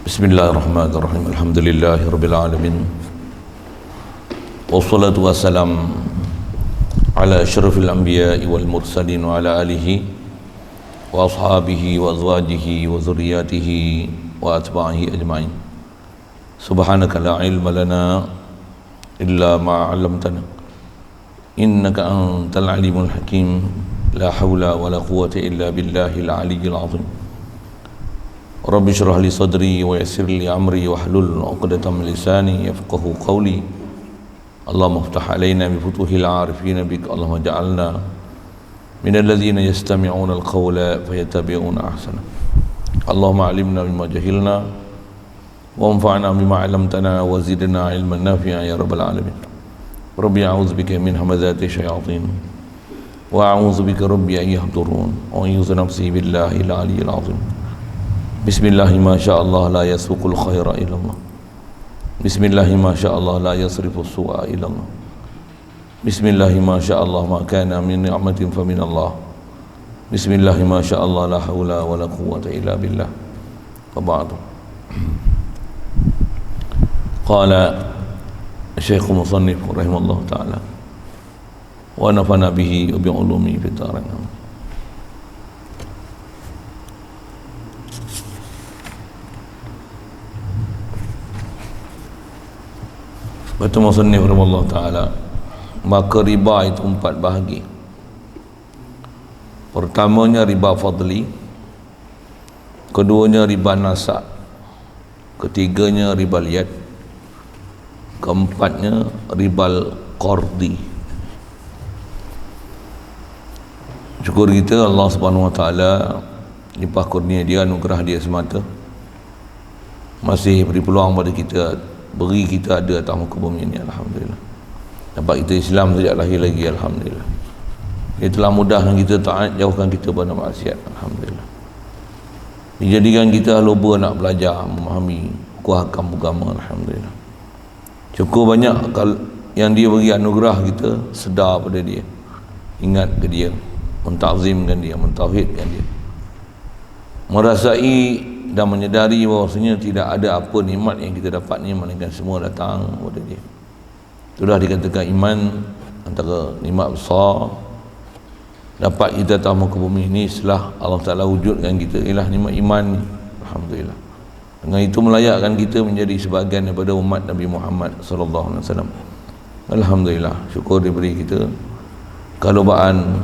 Bismillahirrahmanirrahim. Alhamdulillahirabbil alamin. Wassalatu wassalam ala asyrafil anbiya'i wal mursalin wa ala alihi wa ashabihi wa azwajihi wa dzurriyyatihi wa atba'ihi ajma'in. Subhanaka la ilma lana illa ma 'allamtana innaka antal alimul hakim. La haula wa la quwwata illa billahil aliyyil azim. Rabbi syrah li sadri wa yassir li amri wa hlul 'uqdatam min lisani yafqahu qawli. Allahumma iftah alaina bi futuhil 'arifin bik. Allahumma ja'alna min alladhina yastami'una al-qawla fayattabi'una ahsana. Allahumma 'allimna mimma jahilna wa anfa'na bima 'allamtana wa zidna 'ilman nafi'a ya rabbal alamin. Rabbi a'udzu bika min hamazati syayatin wa a'udzu bika rabbi an yahdurun wa a'udzu nafsi billahi al-'aliyyil 'azim. Bismillahi ma sya'allah la yasfuqul khaira ilallah. Bismillahi ma sya'allah la yasrifu su'a ilallah. Bismillahi ma sya'allah ma kana min ni'matin fa min Allah. Bismillahi ma sya'allah la hawla wa la quwwata illa billah. Wa ba'du. Qala Syekh Musannif rahimahullah ta'ala wa nafana bihi wa bi'ulumi fid dharain. Kata Musannif rahimahullah ta'ala, maka riba itu 4 bahagi. Pertamanya riba fadli, keduanya riba nasa', ketiganya riba liyad, keempatnya riba qardi. Syukur kita Allah Subhanahu wa taala limpah kurnia dia, anugerah dia semata masih beri peluang pada kita, beri kita ada atas muka bumi ini. Alhamdulillah, dapat kita Islam sejak lahir lagi. Alhamdulillah, dia telah mudahkan kita taat, jauhkan kita pada maksiat. Alhamdulillah, dijadikan kita luba nak belajar, memahami hukum hakam agama. Alhamdulillah, cukup banyak yang dia beri anugerah, kita sedar pada dia, ingat ke dia, mentakzimkan dia, mentauhidkan dia, merasai dan menyedari bahawasanya tidak ada apa nikmat yang kita dapat ni melainkan semua datang kepada dia. Itulah dikatakan iman antara nikmat besar dapat kita atas muka bumi ini setelah Allah Ta'ala wujudkan kita, ialah nikmat iman ni. Alhamdulillah, dengan itu melayakkan kita menjadi sebahagian daripada umat Nabi Muhammad sallallahu alaihi wasallam. Alhamdulillah, syukur diberi kita kalubaan,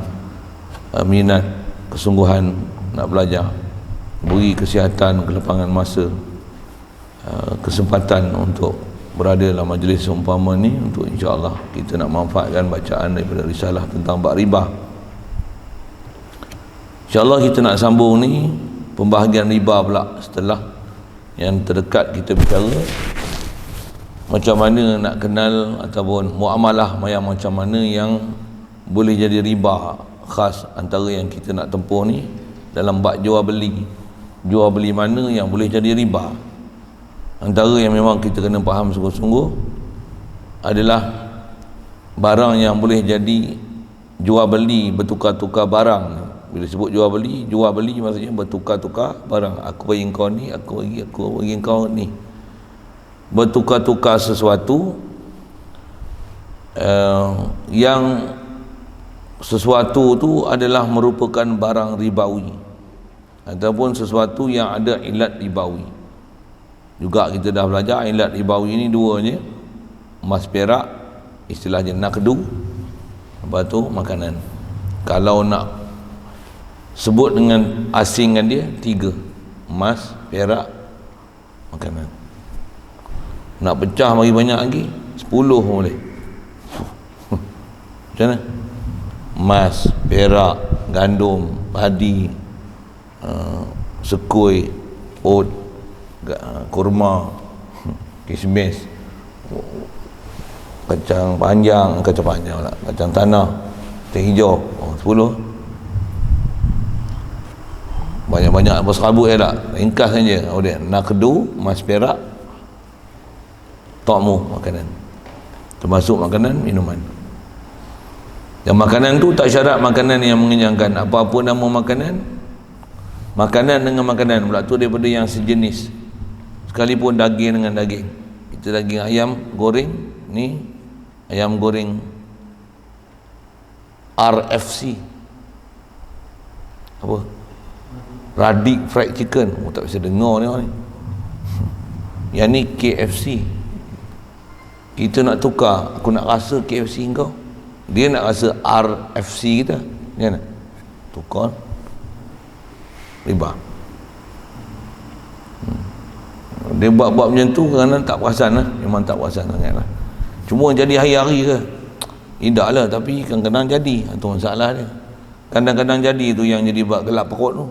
minat, kesungguhan nak belajar, beri kesihatan, kelapangan masa, kesempatan untuk berada dalam majlis seumpama ni, untuk insya-Allah kita nak manfaatkan bacaan daripada risalah tentang bab riba. Insya-Allah kita nak sambung ni pembahagian riba pula. Setelah yang terdekat kita bicara macam mana nak kenal ataupun muamalah yang macam mana yang boleh jadi riba, khas antara yang kita nak tempuh ni dalam bab jual beli. Jual beli mana yang boleh jadi riba? Antara yang memang kita kena faham sungguh-sungguh adalah barang yang boleh jadi jual beli, bertukar-tukar barang. Bila sebut jual beli maksudnya bertukar-tukar barang. Aku bagi kau ni, aku bagi kau ni. Bertukar-tukar sesuatu yang sesuatu tu adalah merupakan barang ribawi ataupun sesuatu yang ada ilat ribawi. Juga kita dah belajar ilat ribawi ni duanya, emas perak, istilahnya naqdu, lepas tu makanan. Kalau nak sebut dengan asingkan dia 3, emas, perak, makanan. Nak pecah bagi banyak lagi 10 boleh. Macam mana? Emas, perak, gandum, padi, sekui, oat, kurma, kismis, kacang panjang lah, kacang tanah, teh hijau, 10. Banyak-banyak berserabut je tak? Ringkas saja. Naqdu, emas perak, ta'mu, makanan, termasuk makanan, minuman. Dan makanan tu tak syarat makanan yang mengenyangkan. Apa-apa nama makanan, makanan dengan makanan pula tu daripada yang sejenis. sekalipun daging dengan daging. Kita daging ayam goreng ni, ayam goreng RFC, apa, Radic Fried Chicken. Tak bisa dengar ni. Yang ni KFC. Kita nak tukar, aku nak rasa KFC kau, dia nak rasa RFC kita, kan? Tukar riba. Dia buat macam tu kerana tak perasan lah. Memang tak perasan sangat lah. Cuma jadi hari-hari ke? Tidak lah, tapi kadang-kadang jadi. Itu masalah dia. Kadang-kadang jadi tu yang jadi buat gelap perut tu.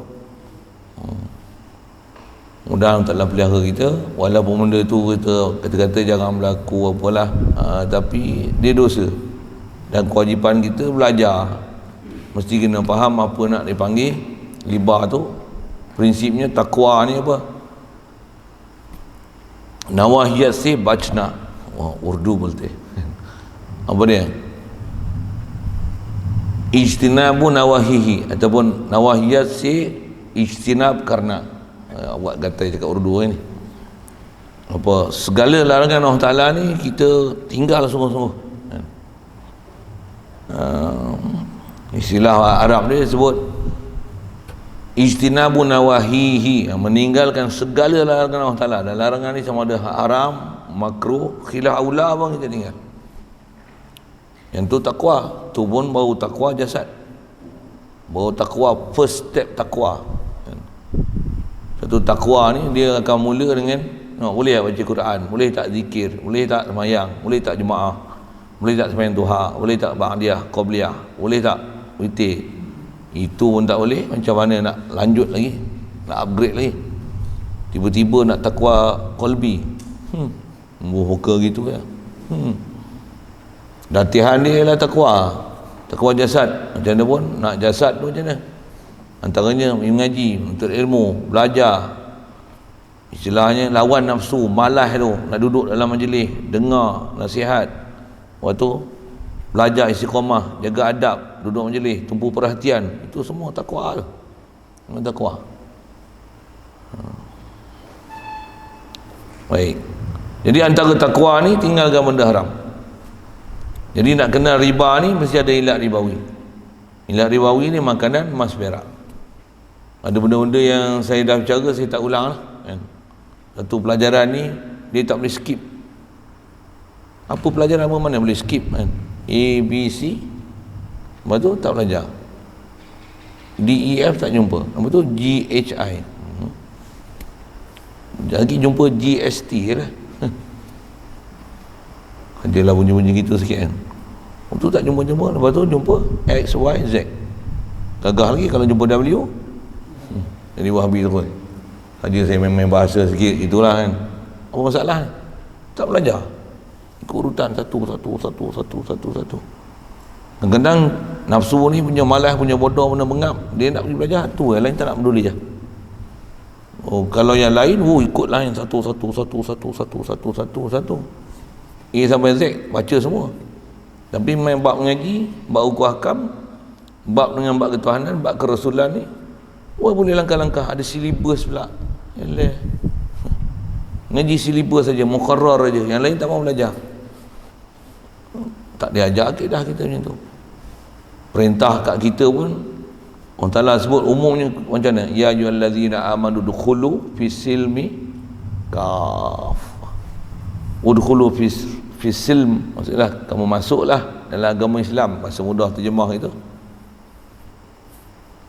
Mudah taklah pelihara kita, walaupun benda tu kita kata-kata jangan berlaku apalah, tapi dia dosa. Dan kewajipan kita belajar, mesti kena faham apa nak dipanggil riba tu. Prinsipnya takwa ni apa? Nawahiyat se bachna. Urdu bolte. Apa dia? Ijtinabu nawahihi, ataupun nawahiyat se ijtinab karena. Awak kata cakap Urdu ni. Apa, segala larangan Allah Ta'ala ni kita tinggal sungguh-sungguh. Istilah Arab dia sebut ijtinabu nawahihi, meninggalkan segala larangan Allah Ta'ala. Dan larangan ni sama ada haram, makruh, khilaf aula pun kita tinggal. Yang tu takwa, tu pun baru takwa jasad, baru takwa, first step takwa. Satu takwa ni dia akan mula dengan boleh tak baca Quran, boleh tak zikir, boleh tak semayang, boleh tak jemaah, boleh tak semayang duha, boleh tak ba'diyah, qabliyah, boleh tak witir. Itu pun tak boleh, macam mana nak lanjut lagi, nak upgrade lagi? Tiba-tiba nak takwa qalbi, hoka gitu ya. Latihan dia ialah takwa jasad. Macam mana pun nak jasad tu macam mana? Antaranya mengaji, untuk ilmu, belajar. Istilahnya lawan nafsu, malas tu, nak duduk dalam majlis, dengar nasihat. Waktu belajar istiqamah, jaga adab, duduk majlis, tumpu perhatian. Itu semua takwa tu. Semua takwa. Baik. Jadi antara takwa ni tinggalkan benda haram. Jadi nak kenal riba ni mesti ada ilat ribawi. Ilat ribawi ni makanan emas perak. Ada benda-benda yang saya dah bercara, saya tak ulang lah, kan? Satu pelajaran ni dia tak boleh skip. Apa pelajaran apa mana boleh skip, kan? A, B, C, lepas tu tak belajar. D, E, F tak jumpa, lepas tu G, H, I, lagi jumpa G, S, T je lah. Dia lah bunyi-bunyi gitu sikit, kan? Lepas tu tak jumpa-jumpa, lepas tu jumpa X, Y, Z. Gagah lagi kalau jumpa W, jadi Wahabi terus. Saja saya main bahasa sikit, itulah, kan? Apa masalah ni? Tak belajar. Ikut urutan satu. Kadang-kadang nafsu ni punya malas, punya bodoh, punya bengap, dia nak pergi belajar, tu yang lain tak nak peduli je. Kalau yang lain, ikut lain satu. A sampai Z baca semua. Tapi main bab mengaji, bab hukum hakam, bab dengan bab ketuhanan, bab kerasulan ni, boleh langkah-langkah, ada silibus pula. Yalah. Ngaji silibus saja, muqarrar saja, yang lain tak mau belajar. Tak diajar akidah kita macam tu. Perintah kat kita pun Allah Ta'ala sebut umumnya macam mana? Ya ayyuhallazina amanu dukhulu fisilmi kaf. Udkhulu fisilm, maksudlah kamu masuklah dalam agama Islam, bahasa mudah terjemah itu.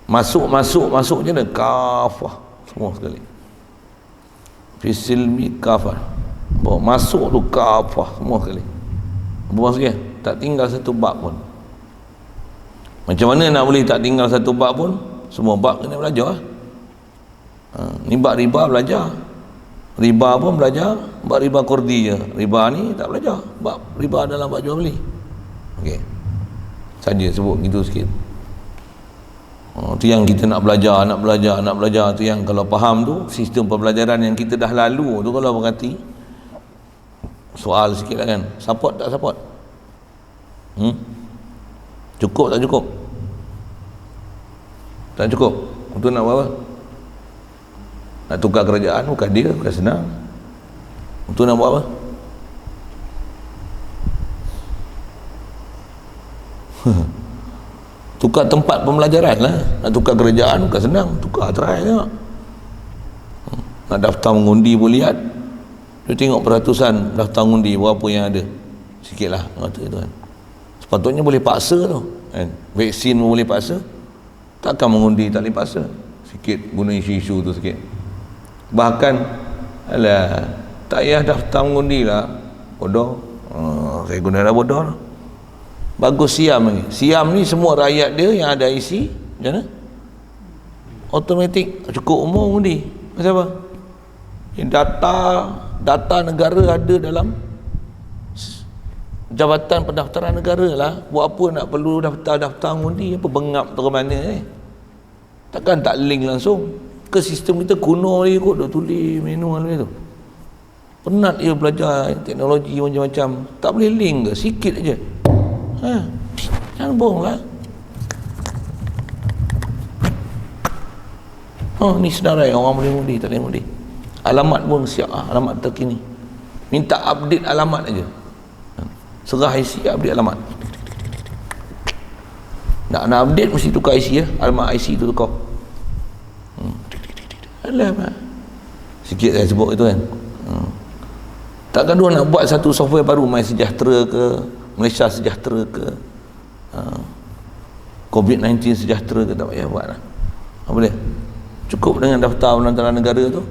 Masuk macam mana? Kafah, semua sekali. Fisilmi kafah. Masuk tu kafah, semua sekali. Apa maksudnya? Tak tinggal satu bab pun. Macam mana nak boleh tak tinggal satu bab pun? Semua bab kena belajar. Ni bab riba belajar. Riba pun belajar. Bab riba kurdi je. Riba ni tak belajar. Bab riba dalam bab jual beli. Okey. Saja sebut gitu sikit. Tu yang kita nak belajar. Tu yang kalau faham tu, sistem pembelajaran yang kita dah lalu tu, kalau berhati soal sikit lah, kan? Support tak support? Cukup tak cukup? Tak cukup. Untuk nak apa? Nak tukar kerajaan bukan dia, bukan senang. Untuk nak buat apa? Tukar tempat pembelajaran lah. Nak tukar kerajaan bukan senang. Tukar, try tengok. Nak daftar mengundi pun lihat. Dia tengok peratusan daftar mengundi berapa yang ada. Sikit lah kata itu kan. Sepatutnya boleh paksa tu kan? Vaksin pun boleh paksa. Takkan mengundi tak boleh paksa. Sikit guna isu-isu tu sikit. Bahkan alah, tak payah daftar mengundi lah. Bodoh. Saya guna dah bodoh lah. Bagus Siam ni. Siam ni semua rakyat dia yang ada IC macam mana? Automatik cukup umur mengundi. Pasal apa? Data negara ada dalam Jabatan Pendaftaran Negara lah. Buat apa nak perlu daftar mengundi? Apa bengap tu ke mana Takkan tak link langsung ke sistem kita kuno ni kot, dah tulis manual ni tu. Penat dia belajar teknologi macam-macam. Tak boleh link ke? Sikit aja. Jangan bohong lah. Ni senarai orang boleh mengundi, tak boleh mengundi. Alamat pun siap alamat terkini. Minta update alamat aja. Serah IC, update alamat. Nak update mesti tukar IC ya. Alamat IC tu tukar. Alamak. Sikit saya sebut itu kan. Takkan dia nak buat satu software baru, My Sejahtera ke, Malaysia Sejahtera ke, COVID-19 Sejahtera ke, tak payah buat lah. Apa boleh? Cukup dengan daftar pendaftaran negara tu,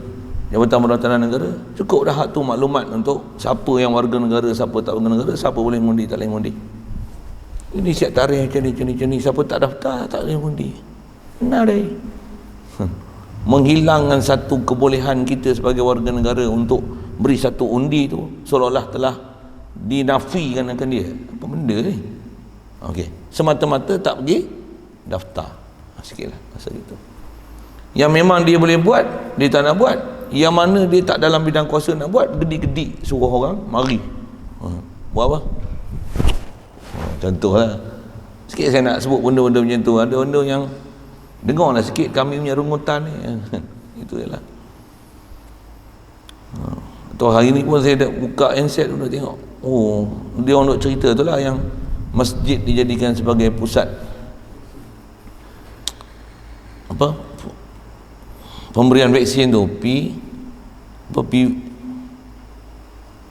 Jabatan Pendaftaran Negara, cukup dah hak tu maklumat untuk siapa yang warga negara, siapa tak warga negara, siapa boleh mengundi, tak boleh mengundi. Ini siap tarikh macam ni, siapa tak daftar tak boleh mengundi. Benar dah. Menghilangkan satu kebolehan kita sebagai warga negara untuk beri satu undi tu, seolah-olah telah dinafikan akan dia. Apa benda ni? Okey, semata-mata tak pergi daftar. Sikitlah pasal itu. Yang memang dia boleh buat, dia tak nak buat. Yang mana dia tak dalam bidang kuasa nak buat, gedik-gedik suruh orang mari. Buat apa? Contohlah. Sikit saya nak sebut benda-benda macam tu. Ada benda yang dengarlah sikit kami punya rungutan ni. Itu jelah. Atau hari ni pun saya dah buka handset tu, dah tengok. Dia orang nak cerita tu lah yang masjid dijadikan sebagai pusat apa? Pemberian vaksin tu.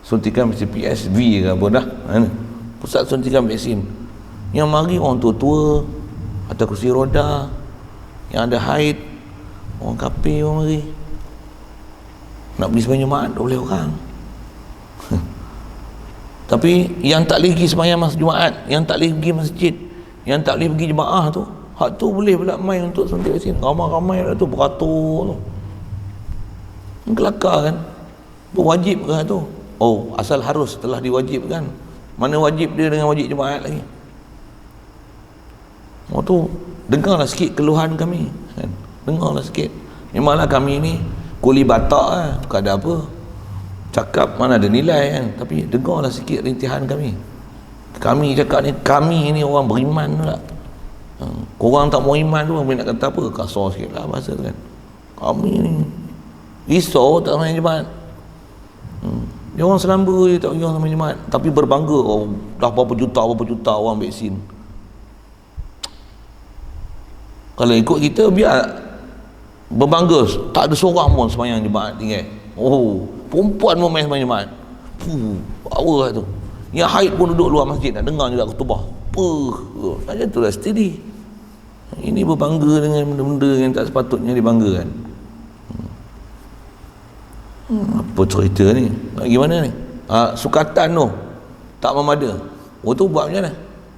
Suntikan mesti PSV ke apa dah. Pusat suntikan vaksin. Yang mari orang tua-tua, atas kursi roda, yang ada haid, orang kafir orang mari. Nak pergi sembahyang Jumaat 12 orang. Tapi yang tak boleh pergi sembahyang Jumaat, yang tak boleh pergi masjid, yang tak boleh pergi jemaah tu, hak tu boleh pula main untuk suntik vaksin. Ramai-ramai lah tu, beratur tu. Kelakar kan? Berwajib ke tu? Asal harus telah diwajibkan. Mana wajib dia dengan wajib jemaat lagi? Tu dengarlah sikit keluhan kami kan? Dengarlah sikit. Memanglah kami ni kuli batak lah, bukan ada apa. Cakap mana ada nilai kan, tapi dengarlah sikit rintihan kami. Kami cakap ni, kami ni orang beriman pula. Korang tak mau iman tu, kami nak kata apa? Kasar sikit lah bahasa tu kan. Kami ni risau tak main jemaat. Dia orang selamba je tak pergi sama jemaat, tapi berbangga dah berapa juta orang vaksin. Kalau ikut kita biar berbangga, tak ada seorang pun sembahyang jemaat tinggal. Perempuan pun main sembahyang jemaat. Power lah tu. Yang haid pun duduk luar masjid nak dengar juga khutbah. Macam tu lah steady. Ini berbangga dengan benda-benda yang tak sepatutnya dibanggakan. Apa cerita ni? Nak gimana ni? Sukatan tu tak memada. Tu buat macam mana?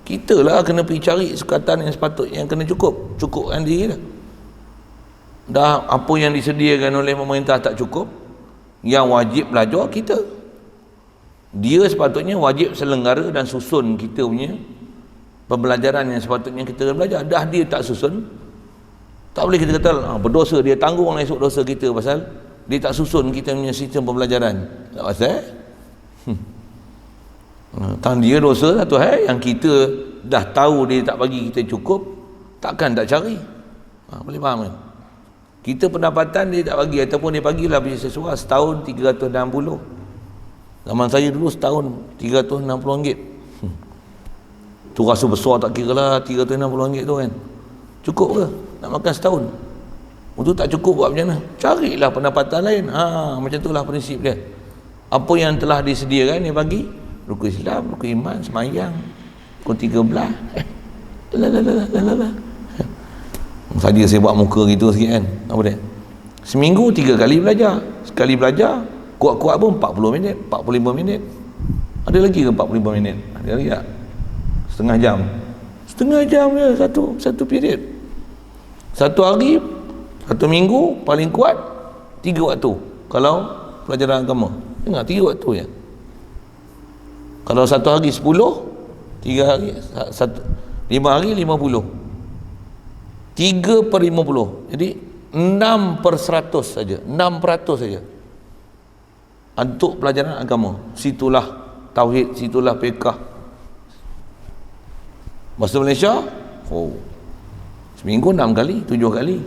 Kita lah kena pergi cari sukatan yang sepatutnya, yang kena cukupkan diri dah. Dah apa yang disediakan oleh pemerintah tak cukup, yang wajib belajar kita. Dia sepatutnya wajib selenggara dan susun kita punya pembelajaran yang sepatutnya kita belajar. Dah dia tak susun, tak boleh kita kata berdosa, dia tanggung esok dosa kita pasal dia tak susun kita punya sistem pembelajaran. Tak pasal tang dia dosa satu hal yang kita dah tahu dia tak bagi kita cukup, takkan tak cari. Boleh faham kan? Kita pendapatan dia tak bagi, ataupun dia bagilah beasiswa setahun 360. Zaman saya dulu setahun RM360. Tu rasa besar tak kira lah RM360 tu kan. Cukup ke nak makan setahun? Untuk tak cukup buat macam mana? Carilah pendapatan lain. Macam itulah prinsip dia. Apa yang telah disediakan dia bagi, rukun Islam, rukun iman, semayang, rukun 13. Saja saya buat muka gitu sikit kan. Apa dia? Seminggu 3 kali belajar. Sekali belajar kuat-kuat pun 40 minit, 45 minit. Ada lagi ke 45 minit? Ada lagi tak? Setengah jam. Setengah jam je satu period. Satu hari, satu minggu paling kuat 3 waktu. Kalau pelajaran agama, dengar 3 waktu je. Kalau satu hari 10, 3 hari 5 hari 50. 3/50. Jadi 6/100 saja. 6% saja untuk pelajaran agama. Situlah tauhid, situlah fiqh. Bahasa Malaysia, seminggu 6 kali, 7 kali.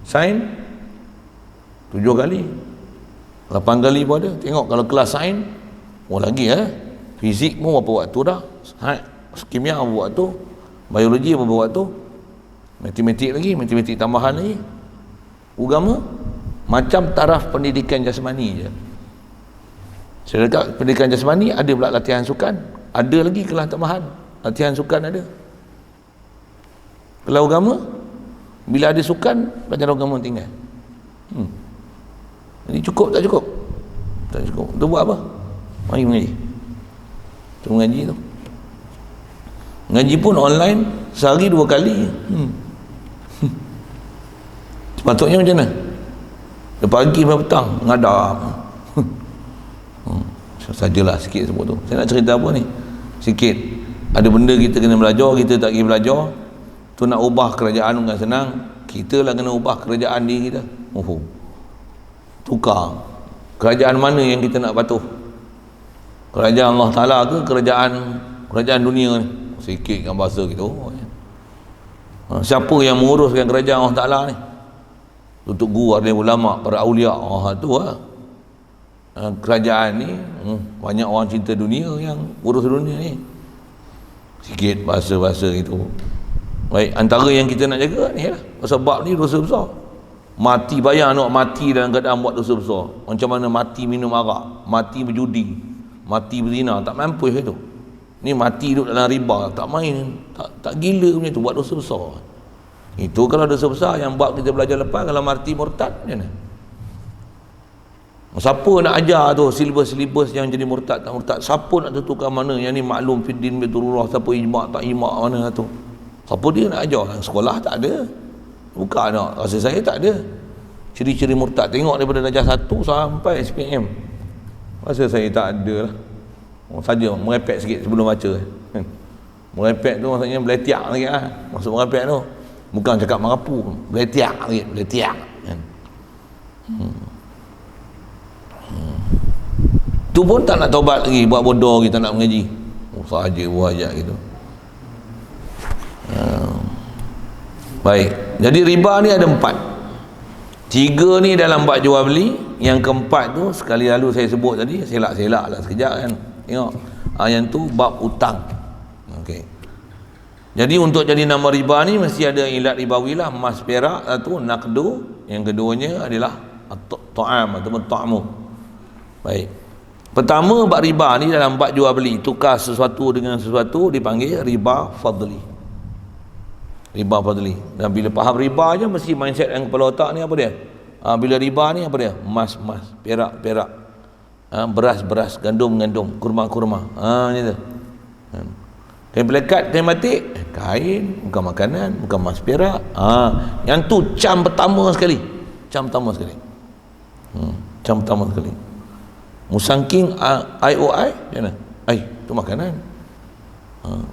Sains 7 kali, 8 kali pun ada. Tengok kalau kelas sains, lagi fizik pun berapa waktu dah, kimia berapa waktu, biologi berapa waktu, matematik lagi, matematik tambahan lagi. Agama macam taraf pendidikan jasmani je. Sedangkan pendidikan jasmani ada pula latihan sukan, ada lagi kelas tambahan, latihan sukan ada. Kalau agama, bila ada sukan, pelajaran agama tinggal. Jadi cukup tak cukup? Tak cukup. Tu buat apa? Mari mengaji. Tu mengaji tu. Mengaji pun online, sehari 2 kali. Sepatutnya macam mana? Dari pagi sampai petang ngadap. Sajalah sikit sebut tu. Saya nak cerita apa ni? Sikit. Ada benda kita kena belajar, kita tak pergi belajar. Tu nak ubah kerajaan bukan senang. Kita lah kena ubah kerajaan diri kita. Tukar. Kerajaan mana yang kita nak patuh? Kerajaan Allah Ta'ala ke kerajaan dunia ni? Sikit kan bahasa kita. Siapa yang menguruskan kerajaan Allah Ta'ala ni? Untuk guru, ada ulama, para awliya. Tu lah. Kerajaan ni banyak orang cinta dunia yang urus dunia ni. Sikit bahasa-bahasa itu. Baik, antara yang kita nak jaga ni lah. Sebab ni dosa besar. Mati, bayang nak mati dalam keadaan buat dosa besar. Macam mana mati minum arak, mati berjudi, mati berzina, tak mampu itu. Ni mati duduk dalam riba, tak main, tak gila punya tu, buat dosa besar. Itu kalau dosa besar yang buat kita belajar lepas. Kalau mati murtad macam mana? Siapa nak ajar tu silibus-silibus yang jadi murtad tak murtad? Siapa nak tentukan mana yang ni maklum fiddin biturullah, siapa ijma' tak ijma' mana tu? Siapa dia nak ajar? Sekolah tak ada. Bukan nak, rasa saya tak ada ciri-ciri murtad. Tengok daripada darjah 1 sampai SPM, rasa saya tak ada lah. Saja merepek sikit sebelum baca. Merepek tu maksudnya beletiak lagi lah. Maksud merepek tu bukan cakap merapu, beletiak lagi, beletiak kan. Tu pun tak nak taubat lagi, buat bodoh kita nak mengaji. Sahaja buat ajak gitu. Baik, jadi riba ni ada 4. 3 ni dalam bab jual beli. Yang keempat tu sekali lalu saya sebut tadi, selak-selak lah sekejap kan. Tengok, yang tu bab utang. Okey. Jadi untuk jadi nama riba ni mesti ada ilat ribawi lah. Emas, perak, satu naqdu. Yang keduanya adalah ta'am ataupun ta'mu. Baik. Pertama bab riba ni dalam bab jual beli, tukar sesuatu dengan sesuatu dipanggil riba fadli. Riba fadli. Dan bila faham riba je mesti mindset yang kepala otak ni apa dia? Bila riba ni apa dia? Emas, perak, beras, gandum, kurma, macam tu. Kain pelekat, kain batik, kain, bukan makanan, bukan emas, perak. Yang tu cam pertama sekali. Cam pertama sekali. Musangking IOI, macam mana? Tu makanan.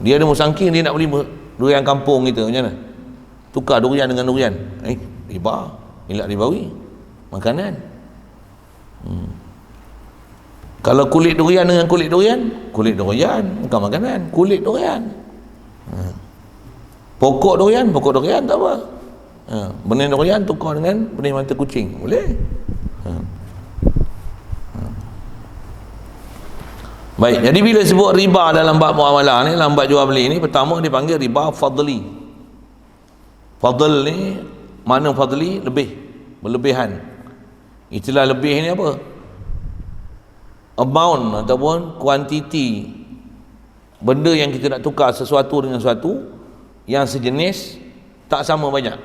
Dia ada musangking, dia nak beli durian kampung kita, macam mana? Tukar durian dengan durian. Riba, ilat ribawi, makanan. Kalau kulit durian dengan kulit durian bukan makanan, kulit durian. Pokok durian tak apa. Benih durian tukar dengan benih mata kucing, boleh. Baik, jadi bila sebut riba dalam bab muamalah ni, dalam bab jual beli ni, pertama dipanggil riba fadli. Fadl ni, mana fadli? Lebih, berlebihan. Istilah lebih ni apa? Amount ataupun kuantiti benda yang kita nak tukar sesuatu dengan sesuatu yang sejenis tak sama banyak.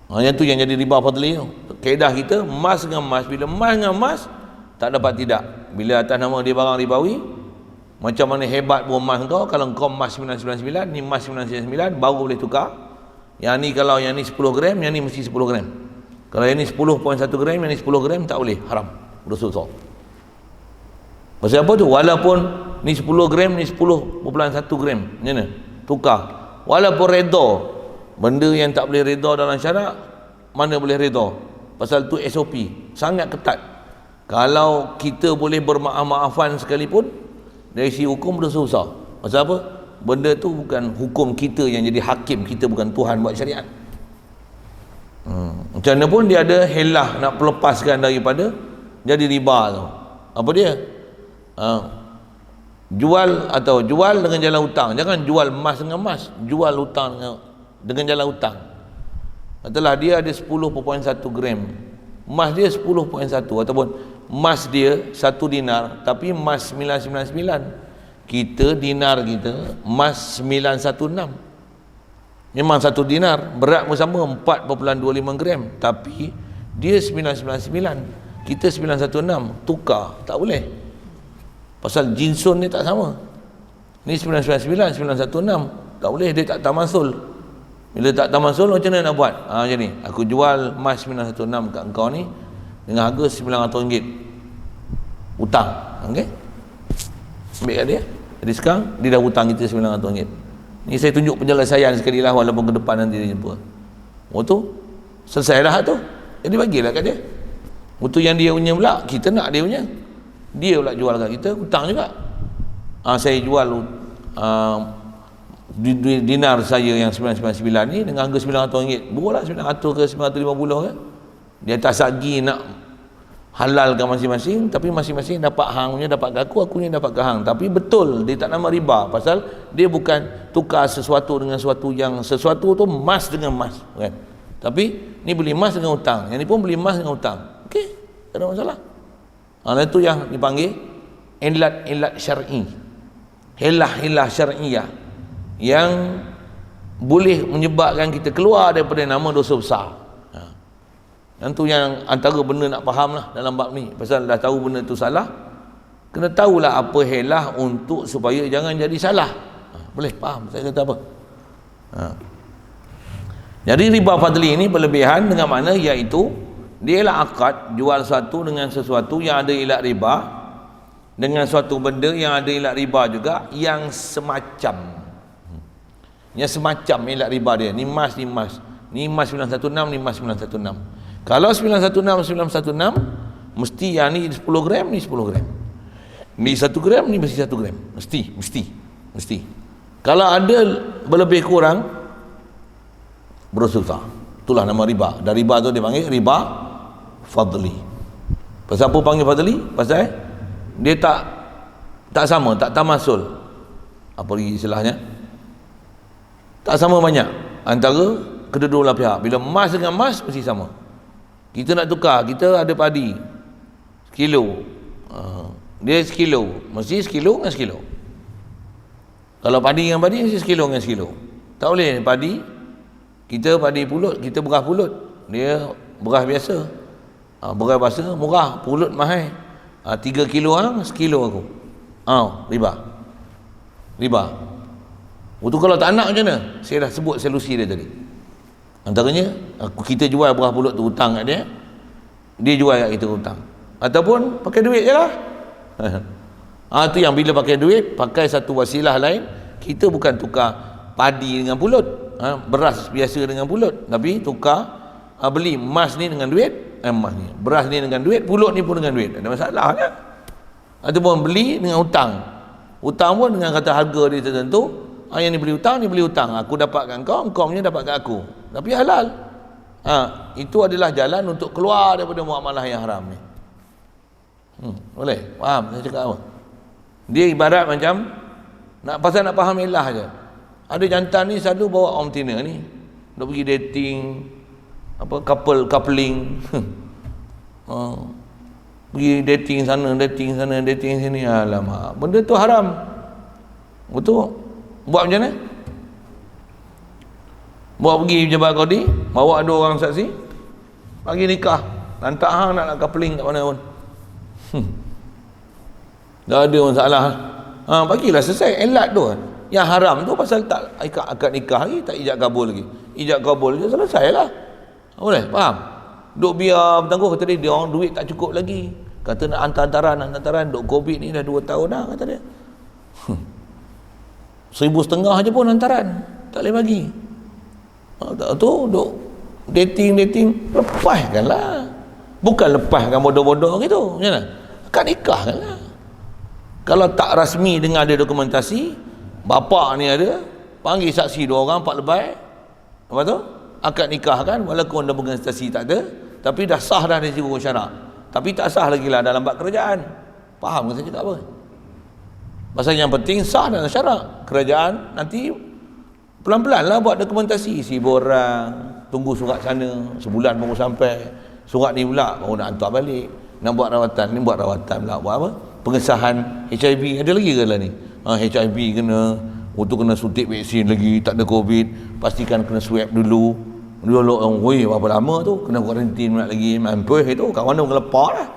Yang tu yang jadi riba fadli tu. Kaedah kita emas dengan emas, bila emas dengan emas tak dapat tidak. Bila atas nama dia barang ribawi, macam mana hebat pun emas kau, kalau kau emas 999, ni emas 999, baru boleh tukar. Yang ni kalau yang ni 10 gram, yang ni mesti 10 gram. Kalau yang ni 10.1 gram, yang ni 10 gram, tak boleh, haram, dosa besar. Pasal apa tu? Walaupun ni 10 gram, ni 10.1 gram, macam mana? Tukar. Walaupun reda, benda yang tak boleh reda dalam syarak, mana boleh reda? Pasal tu SOP sangat ketat. Kalau kita boleh bermaaf-maafan sekalipun, dari segi hukum berdosa besar. Pasal apa? Benda tu bukan hukum kita yang jadi hakim, kita bukan Tuhan buat syariat. Macam mana pun dia ada helah nak pelepaskan daripada jadi riba tu. Apa dia? Jual atau jual dengan jalan hutang. Jangan jual emas dengan emas, jual hutang dengan jalan hutang. Katalah dia ada 10.1 gram, emas dia 10.1, ataupun emas dia 1 dinar tapi emas 999, kita dinar kita emas 916. Memang 1 dinar berat pun sama 4.25 gram, tapi dia 999, kita 916, tukar tak boleh. Pasal jinsun ni tak sama. Ni 999, 916, tak boleh, dia tak tamasul. Bila tak tamasul, macam mana nak buat? Macam ni, aku jual emas 916 kat engkau ni dengan harga RM900, hutang, okey? Ambil kat dia. Jadi sekarang dia dah hutang kita RM900. Ni saya tunjuk penyelesaian sekali lah, walaupun ke depan nanti dia jumpa. Tu selesai dah tu, jadi bagilah kat dia. Waktu yang dia punya pula, kita nak dia punya, dia pula jual kat kita, hutang juga. Saya jual dinar saya yang 999 ni dengan harga RM900, buatlah 900 ke 950 ke, di atas lagi nak halalkan masing-masing, tapi masing-masing dapat hang punya, dapat ke aku punya dapat ke hang. Tapi betul dia tak nama riba, pasal dia bukan tukar sesuatu dengan sesuatu, yang sesuatu tu emas dengan emas, kan? Tapi ni beli emas dengan hutang, yang ni pun beli emas dengan hutang, okey, tak ada masalah. Itu yang dipanggil ilat syar'i, helah syar'iyah, yang boleh menyebabkan kita keluar daripada nama dosa besar. Yang tu yang antara benda nak faham lah dalam bab ni. Pasal dah tahu benda tu salah, kena tahulah apa helah untuk supaya jangan jadi salah. Boleh faham saya kata apa? Jadi riba fadli ini berlebihan dengan mana, iaitu dia ialah akad jual sesuatu dengan sesuatu yang ada ilat riba, dengan suatu benda yang ada ilat riba juga, yang semacam ilat riba dia. Ni emas, ni emas, ni emas 916, ni emas 916. Kalau 916 mesti yang ni 10 gram, ni 10 gram, ni 1 gram, ni mesti 1 gram, mesti. Kalau ada berlebih kurang, berdosa. Itulah nama riba. Dan riba tu dia panggil riba fadli. Pasal apa panggil fadli? Pasal dia tak sama, tak tamasul. Apa lagi istilahnya? Tak sama banyak antara kedua-dua pihak. Bila emas dengan emas mesti sama. Kita nak tukar, kita ada padi sekilo, dia sekilo, mesti sekilo dengan sekilo. Kalau padi dengan padi, mesti sekilo dengan sekilo. Tak boleh padi, kita padi pulut, kita beras pulut, dia beras biasa. Beras biasa murah, pulut mahal. 3 kilo hang, sekilo aku. Riba. Waktu kalau tak nak macam mana? Saya dah sebut solusi dia tadi. Antaranya, kita jual beras pulut tu hutang kat dia jual kat kita hutang. Ataupun pakai duit je lah. Tu yang bila pakai duit, pakai satu wasilah lain. Kita bukan tukar padi dengan pulut, beras biasa dengan pulut, tapi tukar beli emas ni dengan duit, emas ni, beras ni dengan duit, pulut ni pun dengan duit. Ada masalah kan? Ataupun beli dengan hutang. Hutang pun dengan kata harga dia tertentu. Yang ni beli hutang, ni beli hutang. Aku dapat kat kau, kau punya dapat kat aku. Tapi halal. Itu adalah jalan untuk keluar daripada muamalah yang haram ni. Boleh? Faham saya cakap apa? Dia ibarat macam nak faham ilah je. Ada jantan ni selalu bawa orang betina ni nak pergi dating, coupling. Pergi dating sana, dating sini. Alamak, benda tu haram. Betul? Buat macam mana? Buat pergi pejabat kodi, bawa 2 orang saksi, bagi nikah. Lantak hang nak coupling kat mana pun. Dah ada masalah. Bagilah selesai elat tu. Yang haram tu pasal tak akad nikah lagi, tak ijab kabul lagi. Ijab kabul je selesailah. Boleh? Faham? Duk biar bertangguh, kata dia orang duit tak cukup lagi. Kata nak hantar-hantaran, duk Covid ni dah 2 tahun dah, kata dia. 1,500 je pun hantaran, tak boleh bagi. Tak tu duk dating, lepaskanlah. Bukan lepaskan bodoh-bodoh gitu. Macam mana? Akad nikah kan lah. Kalau tak rasmi dengan ada dokumentasi, bapa ni ada, panggil saksi 2 orang, 4 lebay. Apa tu? Akad nikah kan, walaupun dokumentasi tak ada, tapi dah sah dah dari segi hukum syarak. Tapi tak sah lagi lah dalam bab kerajaan. Faham ke saya cakap apa? Pasal yang penting sah dalam syarak. Kerajaan nanti pelan-pelan lah buat dokumentasi. Si borang, tunggu surat sana, sebulan baru sampai. Surat ni pula baru nak hantar balik. Nak buat rawatan, ni buat rawatan pula. Buat apa? Pengesahan HIV. Ada lagi ke lah ni? HIV kena, untuk kena suntik vaksin lagi, tak ada Covid, pastikan kena swab dulu. Dulu orang, weh berapa lama tu, kena kuarantin pula lagi, mampus itu, kat mana mengelepar lah.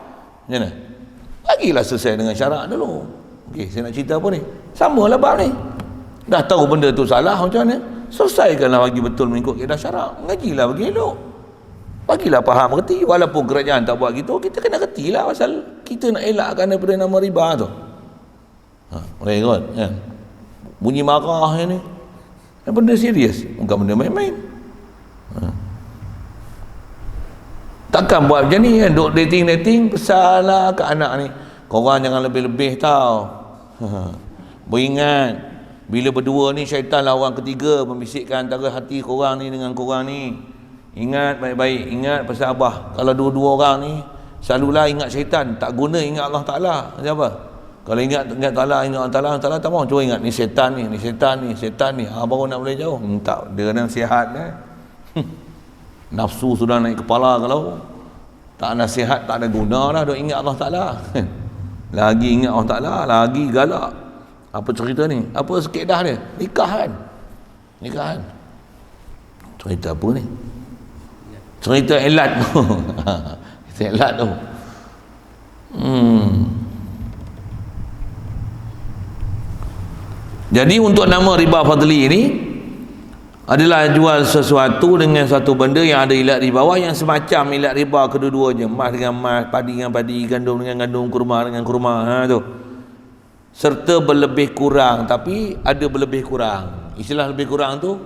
Macam mana? Bagilah selesai dengan syarat dulu. Okey, saya nak cerita apa ni? Sama lah bab ni. Dah tahu benda tu salah, macam mana? Selesaikanlah bagi betul mengikut kaedah syarak. Mengajilah bagi elok. Bagilah faham, reti. Walaupun kerajaan tak buat gitu, kita kena reti lah pasal kita nak elakkan daripada nama riba tu. Boleh kot? Ya. Bunyi marah ni. Benda serius, bukan benda main-main. Takkan buat macam ni kan? Duk dating pesalah ke anak ni, korang jangan lebih-lebih tau. Beringat, bila berdua ni syaitan lah orang ketiga membisikkan antara hati korang ni dengan korang ni. Ingat baik-baik, ingat pasal abah. Kalau dua-dua orang ni selalulah ingat syaitan, tak guna ingat Allah Ta'ala. Macam apa? Kalau ingat Ta'ala, ingat Allah Ta'ala tak mau. Cuba ingat ni syaitan ni, baru nak boleh jauh. Tak, dia kena sihat dah. Nafsu sudah naik kepala, kalau tak nasihat tak ada guna lah. Duk ingat Allah Ta'ala. Lagi ingat Allah Ta'ala, lagi galak. Apa cerita ni? Apa sekedah dia? Nikahan. Cerita apa ni? Cerita elat tu. Cerita elat tu. Jadi untuk nama riba fadli ini adalah jual sesuatu dengan satu benda yang ada ilat di bawah, yang semacam ilat riba kedua-duanya, emas dengan emas, padi dengan padi, gandum dengan gandum, kurma dengan kurma, tu. Serta berlebih kurang, tapi ada berlebih kurang. Istilah lebih kurang tu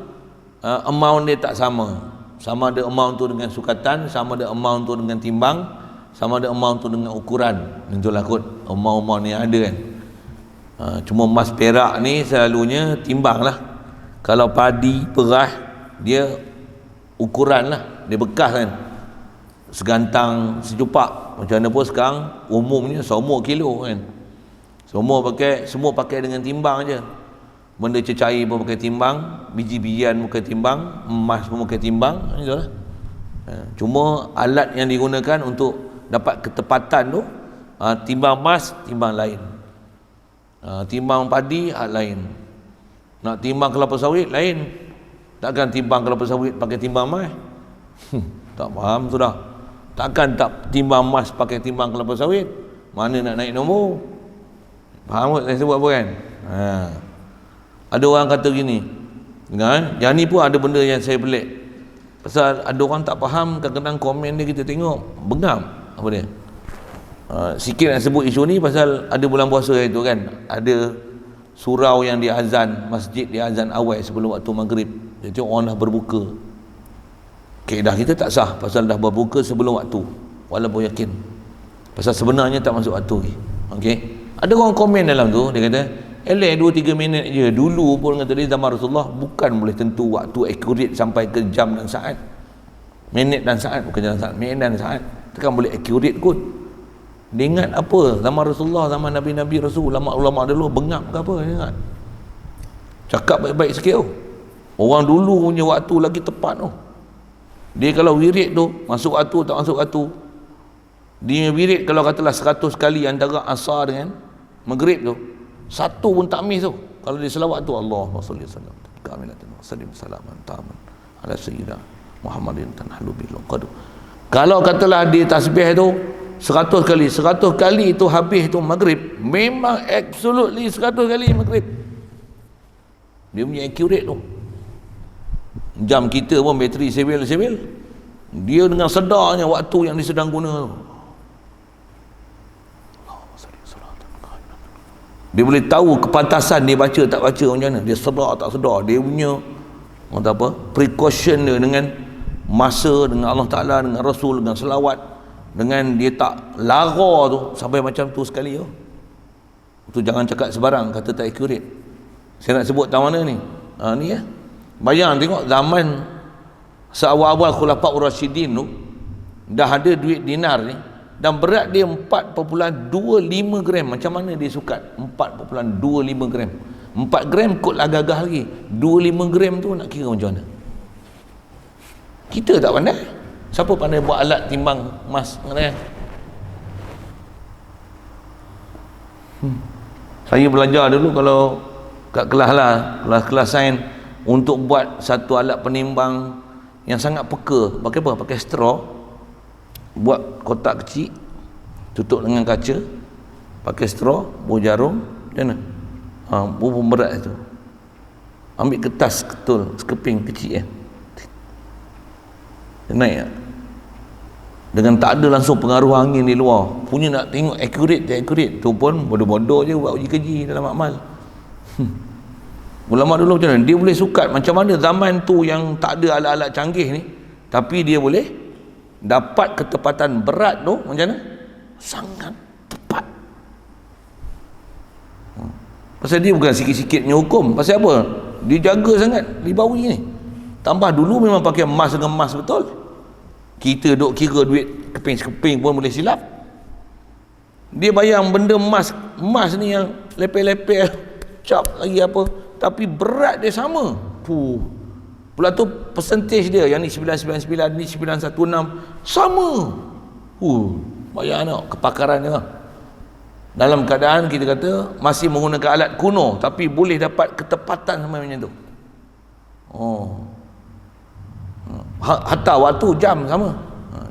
amount dia tak sama. Sama ada amount tu dengan sukatan, sama ada amount tu dengan timbang, sama ada amount tu dengan ukuran. Itulah kot amount-amount yang ada kan. Cuma emas perak ni selalunya timbang lah. Kalau padi, perah, dia ukuran lah, dia bekas kan, segantang sejupak. Macam mana pun sekarang umumnya semua kilo kan, semua pakai dengan timbang je. Benda cecair pun pakai timbang, biji-bijian pakai timbang, emas pun pakai timbang. Itulah. Cuma alat yang digunakan untuk dapat ketepatan tu, timbang emas, timbang lain, timbang padi lain. Nak timbang kelapa sawit lain. Takkan timbang kelapa sawit pakai timbang emas. Tak faham tu dah. Takkan tak timbang emas pakai timbang kelapa sawit. Mana nak naik nombor? Faham tak saya sebut apa kan? Ada orang kata gini kan? Yang ni pun ada benda yang saya pelik. Pasal ada orang tak faham, kadang-kadang komen dia kita tengok bengam. Apa dia? Sikit nak sebut isu ni pasal ada bulan puasa itu kan, ada surau yang diazan, masjid diazan awal sebelum waktu maghrib. Jadi orang dah berbuka. Kaedah kita tak sah pasal dah berbuka sebelum waktu, walaupun yakin. Pasal sebenarnya tak masuk waktu. Okey. Ada orang komen dalam tu, dia kata, eleh 2-3 minit je. Dulu pun kata dia zaman Rasulullah bukan boleh tentu waktu accurate sampai ke jam dan saat. Minit dan saat, bukan jam dan saat, minit dan saat. Takkan boleh accurate kot. Dia ingat apa? Zaman Rasulullah, zaman Nabi-Nabi Rasul, ulama-ulama dulu bengap ke apa? Dia ingat. Cakap baik-baik sikit tu. Orang dulu punya waktu lagi tepat tu. Dia kalau wirid tu, masuk waktu tak masuk waktu. Dia wirid kalau katalah 100 kali antara asar dengan maghrib tu, satu pun tak miss tu. Kalau dia selawat tu, Allahumma salli sallam kamilatan wa sallim salaman taman ala sayyidina Muhammadin tanhalu bil qad. Kalau katalah dia tasbih tu 100 kali, 100 kali itu habis tu maghrib, memang absolutely 100 kali maghrib. Dia punya accurate tu. Jam kita pun bateri sebil, dia dengan sedarnya waktu yang dia sedang guna tu. Dia boleh tahu kepantasan dia baca tak baca macam mana, dia sedar tak sedar. Dia punya precaution dia dengan masa, dengan Allah Ta'ala, dengan Rasul, dengan selawat, dengan dia tak lara tu sampai macam tu sekali tu. Tu jangan cakap sebarang kata tak accurate. Saya nak sebut tahu mana ni? Ni ya. Bayang tengok zaman seawal-awal Khulafaur Rasyidin tu dah ada duit dinar ni, dan berat dia 4.25 gram. Macam mana dia sukat 4.25 gram? 4 gram kot lah gagah lagi, 25 gram tu nak kira macam mana? Kita tak pandai. Siapa pandai buat alat timbang emas? Saya belajar dulu kalau kat kelas lah, kelas sains, untuk buat satu alat penimbang yang sangat peka. Pakai apa? Pakai straw, buat kotak kecil, tutup dengan kaca, pakai straw, buah jarum, macam mana? Buah berat itu, ambil kertas ketul sekeping kecil naik dengan tak ada langsung pengaruh angin di luar. Punya nak tengok accurate tak accurate tu pun bodoh-bodoh je buat uji keji dalam amal. Ulama dulu macam mana? Dia boleh sukat macam mana zaman tu yang tak ada alat-alat canggih ni, tapi dia boleh dapat ketepatan berat tu macam mana? Sangat tepat. Pasal dia bukan sikit-sikit punya hukum. Pasal apa? Dia jaga sangat ribawi ni. Tambah dulu memang pakai emas dengan emas betul. Kita duk kira duit keping-sekeping pun boleh silap. Dia bayang benda emas ni yang lepeh-lepeh, cap lagi apa, tapi berat dia sama. Pula tu percentage dia, yang ni 999, ni 916, sama. Bayang tengok kepakaran dia. Dalam keadaan kita kata masih menggunakan alat kuno, tapi boleh dapat ketepatan sama macam tu. Hatta waktu jam sama.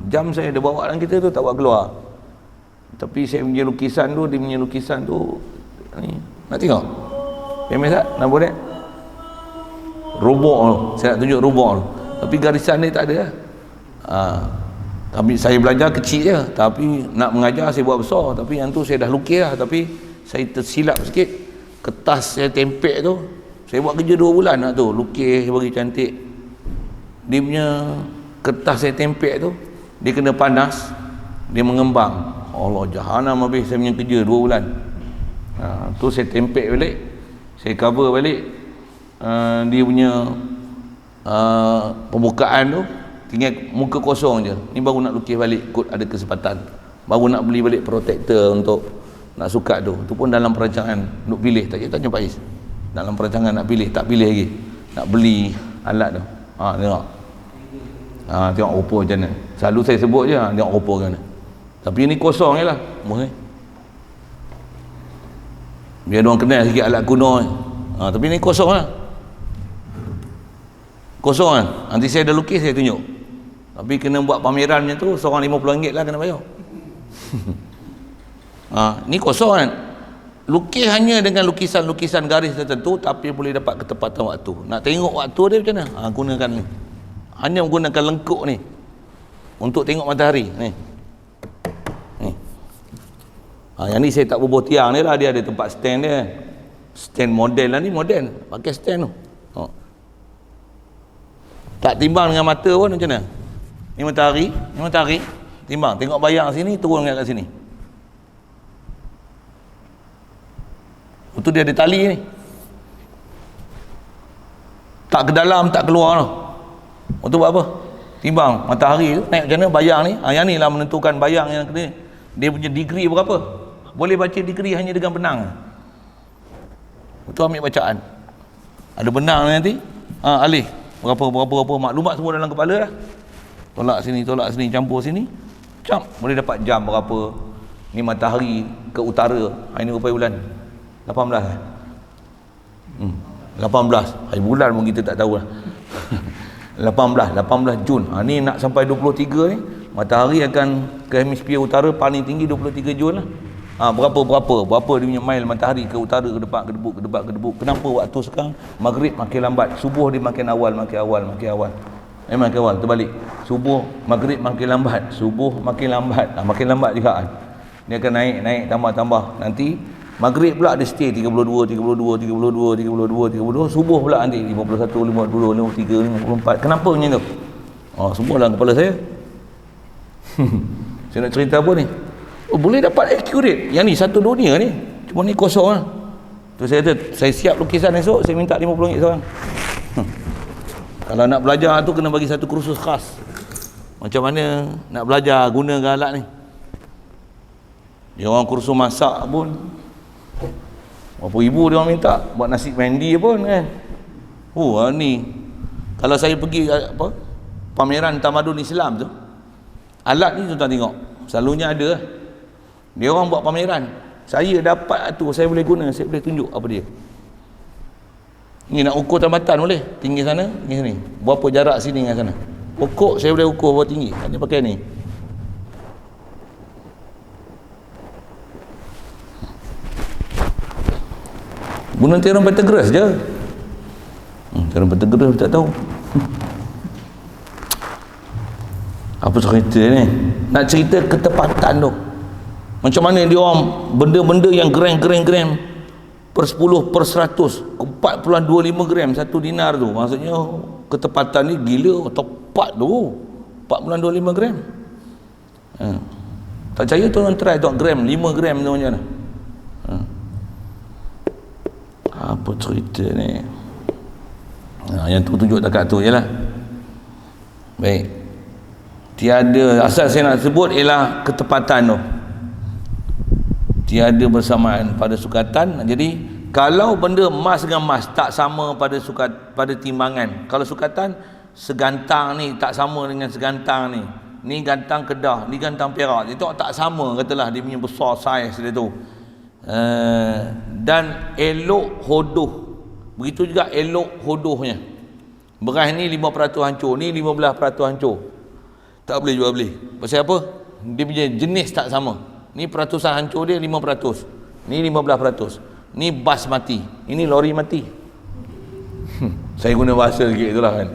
Jam saya ada bawa dalam kita tu, tak buat keluar. Tapi saya punya lukisan tu, dia punya lukisan tu ni. Nak tengok? Famous tak? Nampak tak? Robot tu. Saya nak tunjuk robot tu. Tapi garisan dia tak ada lah. Tapi saya belajar kecil je. Tapi nak mengajar saya buat besar. Tapi yang tu saya dah lukis lah. Tapi saya tersilap sikit. Kertas saya tempek tu, saya buat kerja 2 bulan nak tu. Lukis bagi cantik. Dia punya kertas saya tempek tu, dia kena panas, dia mengembang. Allah, jahanam habis saya punya kerja 2 bulan. Tu saya tempek balik, saya cover balik dia punya pembukaan tu, tinggal muka kosong je. Ni baru nak lukis balik kot ada kesempatan. Baru nak beli balik protektor untuk nak sukat tu. Tu pun dalam perancangan nak pilih. Tanya Pak Is, dalam perancangan nak pilih, tak pilih lagi, nak beli alat tu. Tengok. Tengok rupa macam mana. Selalu saya sebut je, tengok rupa macam mana. Tapi ni kosong je lah. Biar orang kenal sikit alat kuno ni. Tapi ni kosong lah. Kosong kan. Nanti saya dah lukis, saya tunjuk. Tapi kena buat pameran macam tu, seorang RM50 lah kena bayar. Ni kosong kan. Lukis hanya dengan lukisan-lukisan garis tertentu, tapi boleh dapat ketepatan waktu. Nak tengok waktu dia macam mana? Gunakan ni. Hanya menggunakan lengkuk ni untuk tengok matahari ni. Yang ni saya tak bubuh tiang ni lah. Dia ada tempat stand dia. Stand model lah ni, model. Pakai stand tu. Tak timbang dengan mata pun macam mana? Ni matahari. Timbang. Tengok bayang sini, turun kat sini. Itu dia ada tali ni. Tak ke dalam, tak keluar tu. Untuk buat apa? Timbang matahari tu naik macam mana, bayang ni. Yang ni lah menentukan bayang yang kena. Dia punya degree berapa? Boleh baca degree hanya dengan benang. Betul, ambil bacaan. Ada benang nanti, alih berapa maklumat semua dalam kepala dah. Tolak sini, campur sini. Cap, boleh dapat jam berapa. Ni matahari ke utara. Hari ni berapa bulan? 18. 18. Hari bulan pun kita tak tahu lah. 18 Jun. Ni nak sampai 23 ni, matahari akan ke hemisfere utara paling tinggi 23 Jun lah. Berapa dia punya mile matahari ke utara, ke depan, ke debuk. Kenapa waktu sekarang maghrib makin lambat, subuh dia makin awal. Makin awal, terbalik. Subuh, maghrib makin lambat, subuh makin lambat. Makin lambat juga kan. Dia akan naik, tambah. Nanti maghrib pula dia stay 32, subuh pula nanti 51, 52, 53, 54. Kenapa macam tu? Semua dalam kepala saya. Saya nak cerita apa ni? Boleh dapat accurate. Yang ni satu dunia ni. Cuma ni kosong lah. Tu saya kata, saya siap lukisan esok, saya minta RM50 seorang. Kalau nak belajar tu kena bagi satu kursus khas. Macam mana nak belajar gunakan alat ni. Dia orang kursus masak pun berapa ribu dia orang minta buat nasi mandi pun kan. Ni kalau saya pergi pameran tamadun Islam tu, alat ni tuan tengok selalunya ada. Dia orang buat pameran, saya dapat tu, saya boleh guna, saya boleh tunjuk apa dia. Ni nak ukur tambatan boleh, tinggi sana, tinggi sini, berapa jarak sini dengan sana. Pokok saya boleh ukur berapa tinggi, hanya pakai ni. Guna teorem Pythagoras je. Teorem Pythagoras tak tahu. Apa cerita ni? Nak cerita ketepatan tu. Macam mana dia orang benda-benda yang gram per 10 per 100 4.25 gram satu dinar tu. Maksudnya ketepatan ni gila, tepat tu 4.25 gram. Tak percaya tuan try tengok gram, 5 gram tu macam mana. Apa cerita ni? Yang tu tunjuk dekat tu je lah. Baik, tiada, asal saya nak sebut ialah ketepatan tu, tiada bersamaan pada sukatan. Jadi kalau benda emas dengan emas tak sama pada pada timbangan. Kalau sukatan, segantang ni tak sama dengan segantang ni. Ni gantang Kedah, ni gantang Perak. Itu tak sama, katalah dia punya besar saiz dia tu. Dan elok hodoh, begitu juga elok hodohnya. Beras ni 5% hancur, ni 15% hancur, tak boleh jual beli. Pasal apa? Dia punya jenis tak sama. Ni peratusan hancur dia 5%, ni 15%. Ni bas mati, ini lori mati. Saya guna bahasa sikit itulah kan.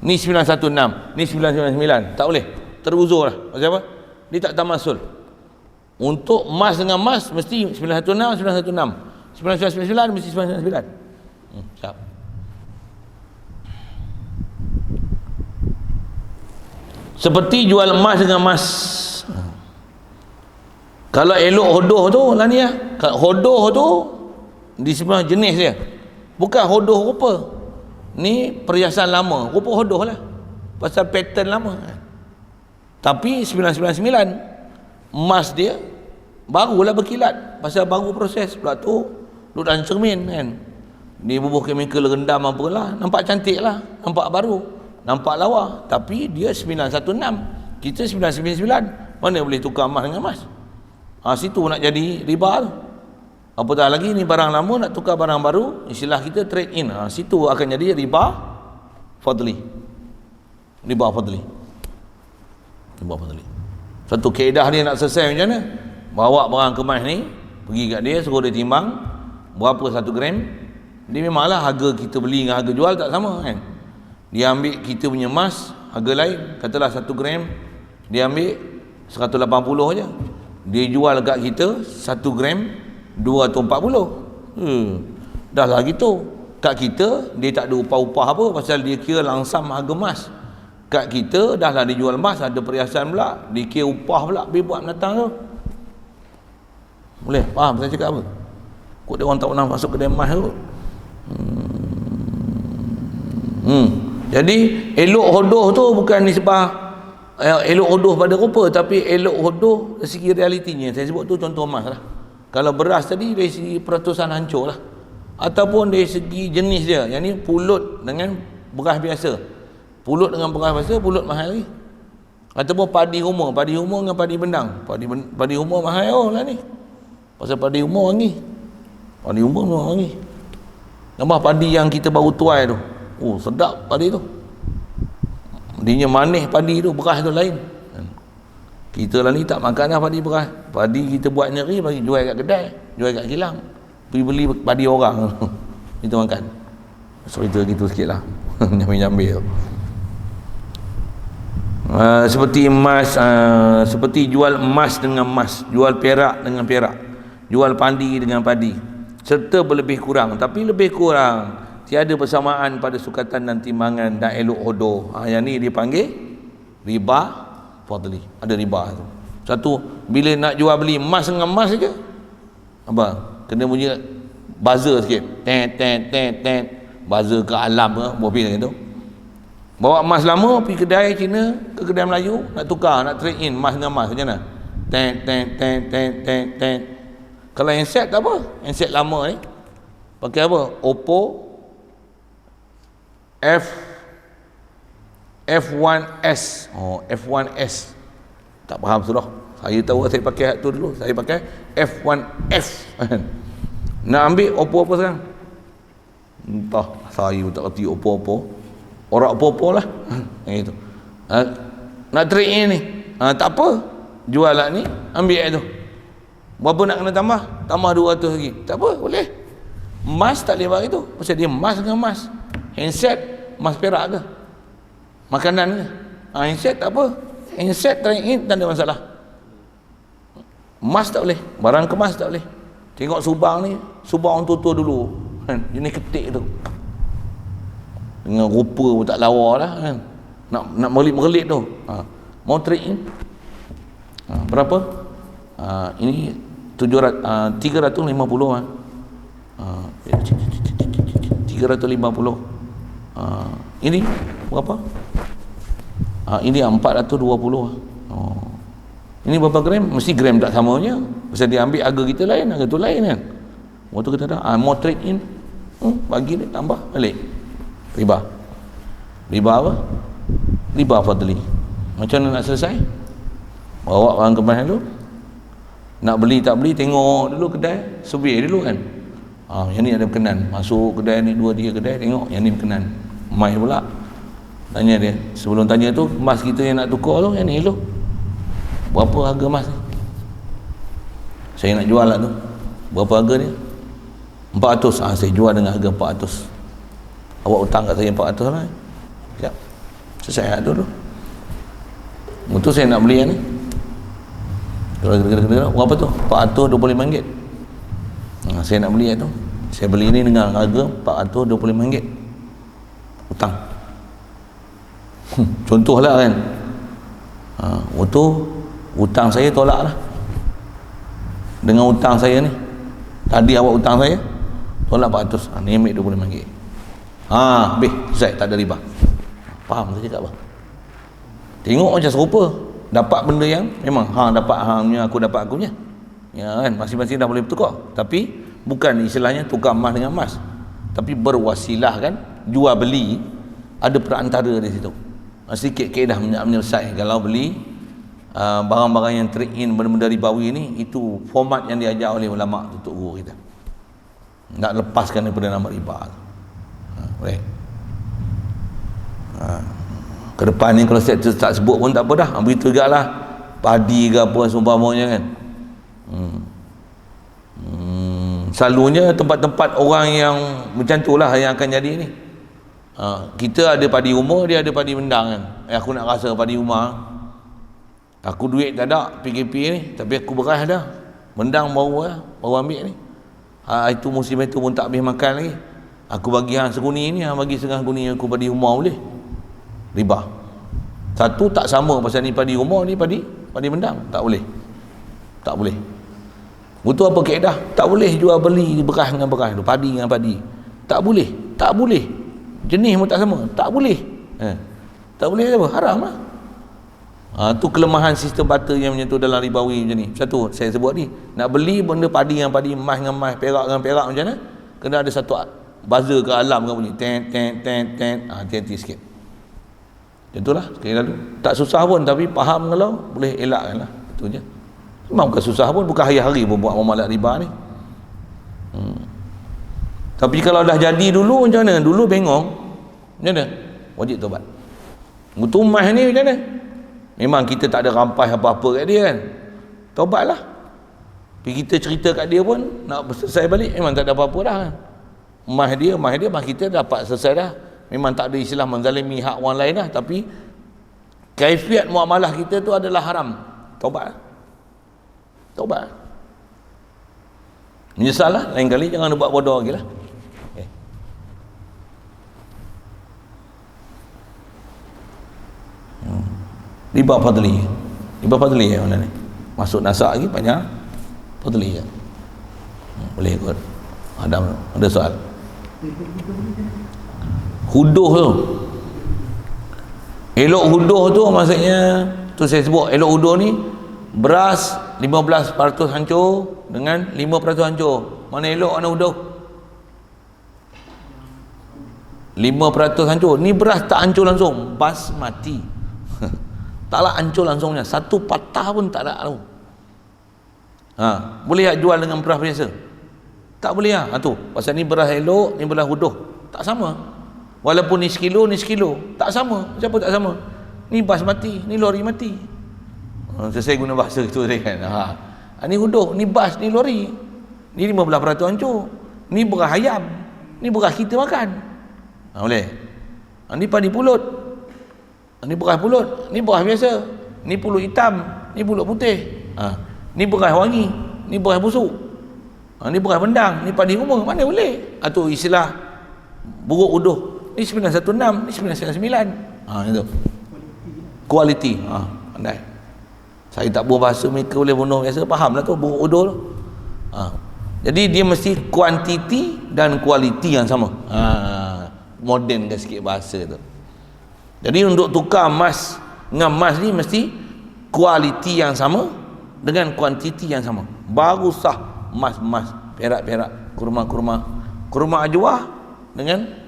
Ni 916, ni 999, tak boleh, teruzur lah. Pasal apa? Dia tak tamasul. Untuk emas dengan emas mesti 916, 999 mesti 999. Siap. Seperti jual emas dengan emas. Kalau elok hodoh tu lah ni lah. Hodoh tu di sebelah jenis dia, bukan hodoh rupa. Ni perhiasan lama, rupa hodoh lah, pasal pattern lama. Tapi 999 emas dia barulah berkilat, pasal baru proses. Pula tu duduk dalam cermin kan, dia bubuh chemical rendam apalah, nampak cantik lah, nampak baru, nampak lawa. Tapi dia 916, kita 999. Mana boleh tukar emas dengan emas? Situ nak jadi riba tu. Apatah lagi ni barang lama nak tukar barang baru, istilah kita trade in. Situ akan jadi riba fadli. Riba fadli. Satu kaedah dia nak selesai macam mana? Bawa barang kemas ni, pergi kat dia, suruh dia timbang berapa 1 gram. Dia memanglah harga kita beli dengan harga jual tak sama kan. Dia ambil kita punya emas harga lain, katalah 1 gram dia ambil 180 je. Dia jual kat kita 1 gram 240. Dah lah gitu. Kat kita dia tak ada upah-upah apa, pasal dia kira langsam harga emas. Kat kita dah lah dia jual emas, ada perhiasan pula, dia kira upah pula dia buat mendatang tu. Boleh faham saya cakap apa? Kok dia orang tak pernah masuk kedai emas tu. Jadi elok hodoh tu bukan nisbah elok hodoh pada rupa, tapi elok hodoh dari segi realitinya. Saya sebut tu contoh emas lah. Kalau beras tadi dari segi peratusan hancur lah, ataupun dari segi jenis dia. Yang ni pulut dengan beras biasa, pulut dengan beras biasa, pulut mahal lagi. Ataupun padi humor dengan padi bendang. Padi humor mahal lah ni, pasal padi humor wangi, padi humor memang wangi. Tambah padi yang kita baru tuai tu, sedap padi tu, dia manis padi tu, beras tu lain. Kita lah ni tak makan dah padi beras. Padi kita buat nyeri, bagi jual kat kedai, jual kat kilang, pergi beli padi orang kita makan. Cerita gitu sikit lah. Nyambil-nyambil. Seperti emas, seperti jual emas dengan emas, jual perak dengan perak, jual padi dengan padi, serta berlebih kurang. Tapi lebih kurang, tiada persamaan pada sukatan dan timbangan dan elok hodoh. Yang ni dipanggil riba fadli. Ada riba tu. Satu, bila nak jual beli emas dengan emas saja, apa? Kena bunyi buzzer sikit. Tet. Buzzer ke alam ke, bopi gitu. Bawa emas lama pergi kedai Cina ke kedai Melayu, nak tukar, nak trade in emas dengan emas, macam mana? Tet. Kalau handset tak apa. Handset lama ni pakai apa? Oppo F1S. F1S. Tak faham sudah. Saya tahu saya pakai tu dulu. Saya pakai F1F. Nak ambil Oppo apa sekarang? Entah. Saya tak kerti Oppo. Orang Oppo lah. Gitu. Nak trade in ni. Tak apa. Jual lah ni. Ambil tu. Berapa nak kena tambah? Tambah 200 lagi. Tak apa. Boleh. Emas tak boleh buat itu. Pasal dia emas dengan emas. Handset emas perak ke? Makanan ke? Handset tak apa. Handset trade in tak ada masalah. Emas tak boleh. Barang kemas tak boleh. Tengok Subang ni, Subang orang tutur dulu kan, jenis ketik tu dengan rupa pun tak lawa lah kan, nak merelit tu. Mau trade in berapa? Ini 350 350. Ini berapa? Ini 420. Ini berapa gram? Mesti gram tak sama je. Pasal dia ambil harga kita lain, harga tu lain kan. Waktu kita dah mau trade in, bagi dia tambah balik. Riba apa? Riba fadli. Macam mana nak selesai? Bawa barang kemas dulu. Nak beli tak beli, tengok dulu kedai, survey dulu kan. Yang ni ada berkenan. Masuk kedai ni 2-3 kedai, tengok yang ni berkenan. Mai pula tanya dia, sebelum tanya tu, emas kita yang nak tukar tu, yang ni tu berapa harga emas ni? Saya nak jual lah tu. Berapa harga dia? 400. Saya jual dengan harga 400. Awak hutang kat saya 400 lah. Sekejap. Selesai tu dulu. Untuk saya nak beli yang ni. Berapa tu? RM425. Saya nak beli yang tu. Saya beli ni dengan harga RM425. Hutang. Contohlah kan. Waktu hutang saya tolak lah. Dengan hutang saya ni, tadi awak hutang saya tolak 400. Ni ambil RM25. Habis, selesai, tak ada riba. Faham saya cakap apa? Tengok macam serupa. Dapat benda yang memang dapat hangnya, aku dapat akunya. Ya kan, masing-masing dah boleh bertukar. Tapi bukan istilahnya tukar emas dengan emas, tapi berwasilah kan, jual beli ada perantara di situ. Sedikit keedah menyelesaikan. Kalau beli barang-barang yang trade in, benda-benda ribawi ni, itu format yang diajar oleh ulama untuk guru kita. Nak lepaskan daripada nama riba. Baik. Ke depan ni kalau saya tak sebut pun tak apa dah. Beritahu juga lah padi ke apa seumpamanya kan. Selalunya tempat-tempat orang yang macam tu lah yang akan jadi ni. Kita ada padi rumah, dia ada padi bendang kan. Aku nak rasa padi rumah, aku duit tak ada PKP ni, tapi aku beras dah. Bendang baru ambil ni. Itu musim itu pun tak habis makan lagi. Aku bagi hang seguni ni, hang bagi setengah guni, aku padi rumah boleh. Riba. Satu tak sama pasal ni padi rumah, ni padi bendang. Tak boleh. Tak boleh. Betul apa kaedah? Tak boleh jual beli beras dengan beras tu, padi dengan padi. Tak boleh. Tak boleh. Jenis pun tak sama. Tak boleh. Tak boleh apa? Haram lah. Tu kelemahan sistem barter yang macam tu dalam ribawi macam ni. Satu saya sebut ni, nak beli benda padi dengan padi, emas dengan emas, perak dengan perak, macam mana? Kena ada satu buzzer ke alarm ke bunyi, ten ten ten ten, hati-hati sikit. Itulah sekali lalu. Tak susah pun, tapi faham kalau boleh elakkan lah. Itu je. Memang bukan susah pun, bukan hari-hari pun buat muamalat riba ni. Tapi kalau dah jadi dulu macam mana? Dulu bengong, macam mana? Wajib taubat. Mutumah ni macam mana? Memang kita tak ada rampas apa-apa kat dia kan, taubatlah. Tapi kita cerita kat dia pun nak selesai balik, memang tak ada apa-apa dah kan. Mah kita dapat selesai dah. Memang tak ada istilah menzalimi hak orang lain lah, tapi kaifiat muamalah kita tu adalah haram. Taubat, taubat. Menyesal lah, lain kali jangan buat bodoh lagi lah. Okay. Riba fadli ya mana ni? Masuk nasak lagi banyak fadli ya. Boleh kot. Ada soal. Huduh tu. Elok huduh tu maksudnya tu saya sebut, elok huduh ni beras 15% hancur dengan 5% hancur. Mana elok, mana huduh? 5% hancur. Ni beras tak hancur langsung, basmati. Taklah hancur langsungnya, satu patah pun tak ada tu. Boleh tak jual dengan beras biasa? Tak boleh lah. Tu pasal ni beras elok, ni beras huduh, tak sama. Walaupun ni sekilo, tak sama. Siapa tak sama? Ni basmati, ni lori mati. Saya guna bahasa itu tadi kan. Ni huduh, ni bas, ni lori. Ni 15% hancur. Ni beras ayam, ni beras kita makan. Boleh. Ni padi pulut, ni beras pulut, ni beras biasa, ni pulut hitam, ni pulut putih, ni beras wangi, ni beras busuk, ni beras bendang, ni padi rumah, mana boleh? Tu istilah buruk uduh. Ni 916, ni 999. Itu kualiti. Pandai. Saya tak berbahasa mereka boleh bunuh biasa, faham lah tu buruk uduh tu. Jadi dia mesti kuantiti dan kualiti yang sama. Moden ke sikit bahasa tu. Jadi untuk tukar emas dengan emas ni mesti kualiti yang sama dengan kuantiti yang sama. Baru sah emas-emas, perak-perak, kurma-kurma. Kurma ajwa dengan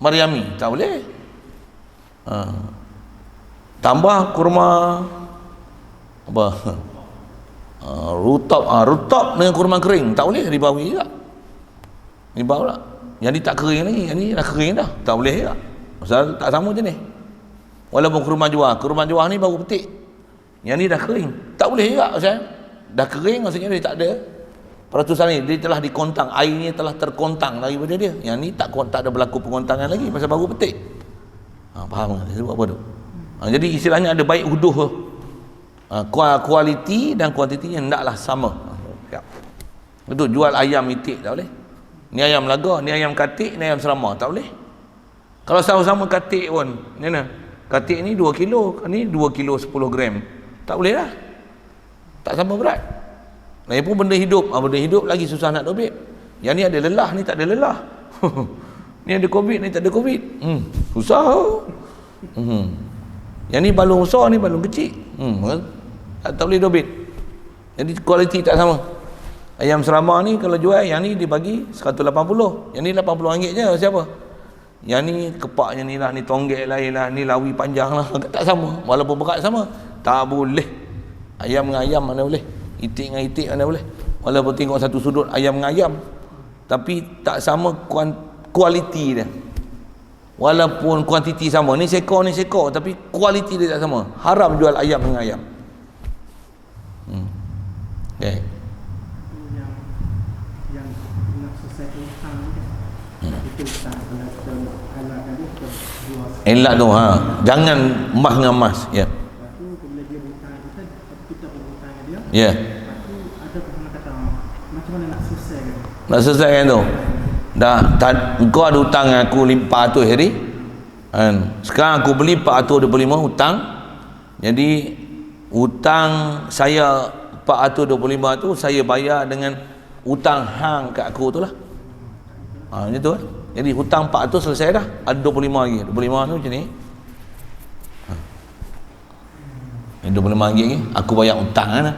Maryami, tak boleh. Tambah kurma apa? Rutab dengan kurma kering, tak boleh ribawi juga. Riba pula. Yang ni tak kering lagi, yang ni dah kering dah, tak boleh juga. Pasal tak sama jenis. Walaupun kurma juah ni baru petik, yang ni dah kering, tak boleh juga. Pasal dah kering maksudnya dia tak ada peratusan ni, dia telah dikontang, airnya telah terkontang daripada dia. Yang ni tak ada berlaku pengontangan lagi pasal baru petik. Faham tak saya sebut apa tu? Jadi istilahnya ada baik huduh tu. Kualiti dan kuantitinya hendaklah sama. Itu jual ayam itik tak boleh. Ni ayam laga, ni ayam katik, ni ayam serama, tak boleh. Kalau sama-sama katik pun, ni mana? Katik ni 2 kilo, ni 2 kilo 10 gram. Tak boleh lah. Tak sama berat. Lagi pun benda hidup. Benda hidup lagi susah nak dobit. Yang ni ada lelah, ni tak ada lelah. Ni ada covid, ni tak ada covid. Susah. Yang ni balung besar, ni balung kecil. Tak boleh dobit. Jadi kualiti tak sama. Ayam serama ni kalau jual, yang ni dibagi 180. Yang ni RM80 je. Siapa? Yang ni kepaknya ni lah, ni tonggek lain lah, ni lawi panjang lah. Tak sama. Walaupun berat sama, tak boleh. Ayam dengan ayam mana boleh? Itik dengan itik mana boleh? Walaupun tengok satu sudut ayam dengan ayam, tapi tak sama kualiti dia. Walaupun kuantiti sama, ni sekor, tapi kualiti dia tak sama. Haram jual ayam dengan ayam. Okay. Yang nak selesai hutang itu tak kena elakkan dia jual. Elak tu, jangan emas dengan emas. Ya. Lepas tu bila dia hutang kita berhutang dia. Ya. Lepas tu ada pernah kata macam mana nak selesaikan? Nak selesaikan tu. Dah, kau ada hutang aku 400 hari. Sekarang aku beli 425 hutang. Jadi hutang saya 425 tu saya bayar dengan hutang hang kat aku tu lah. Macam tu kan. Jadi hutang 400 selesai dah. Ada 25 lagi. 25 tu macam ni. RM25 ni aku bayar hutang lah.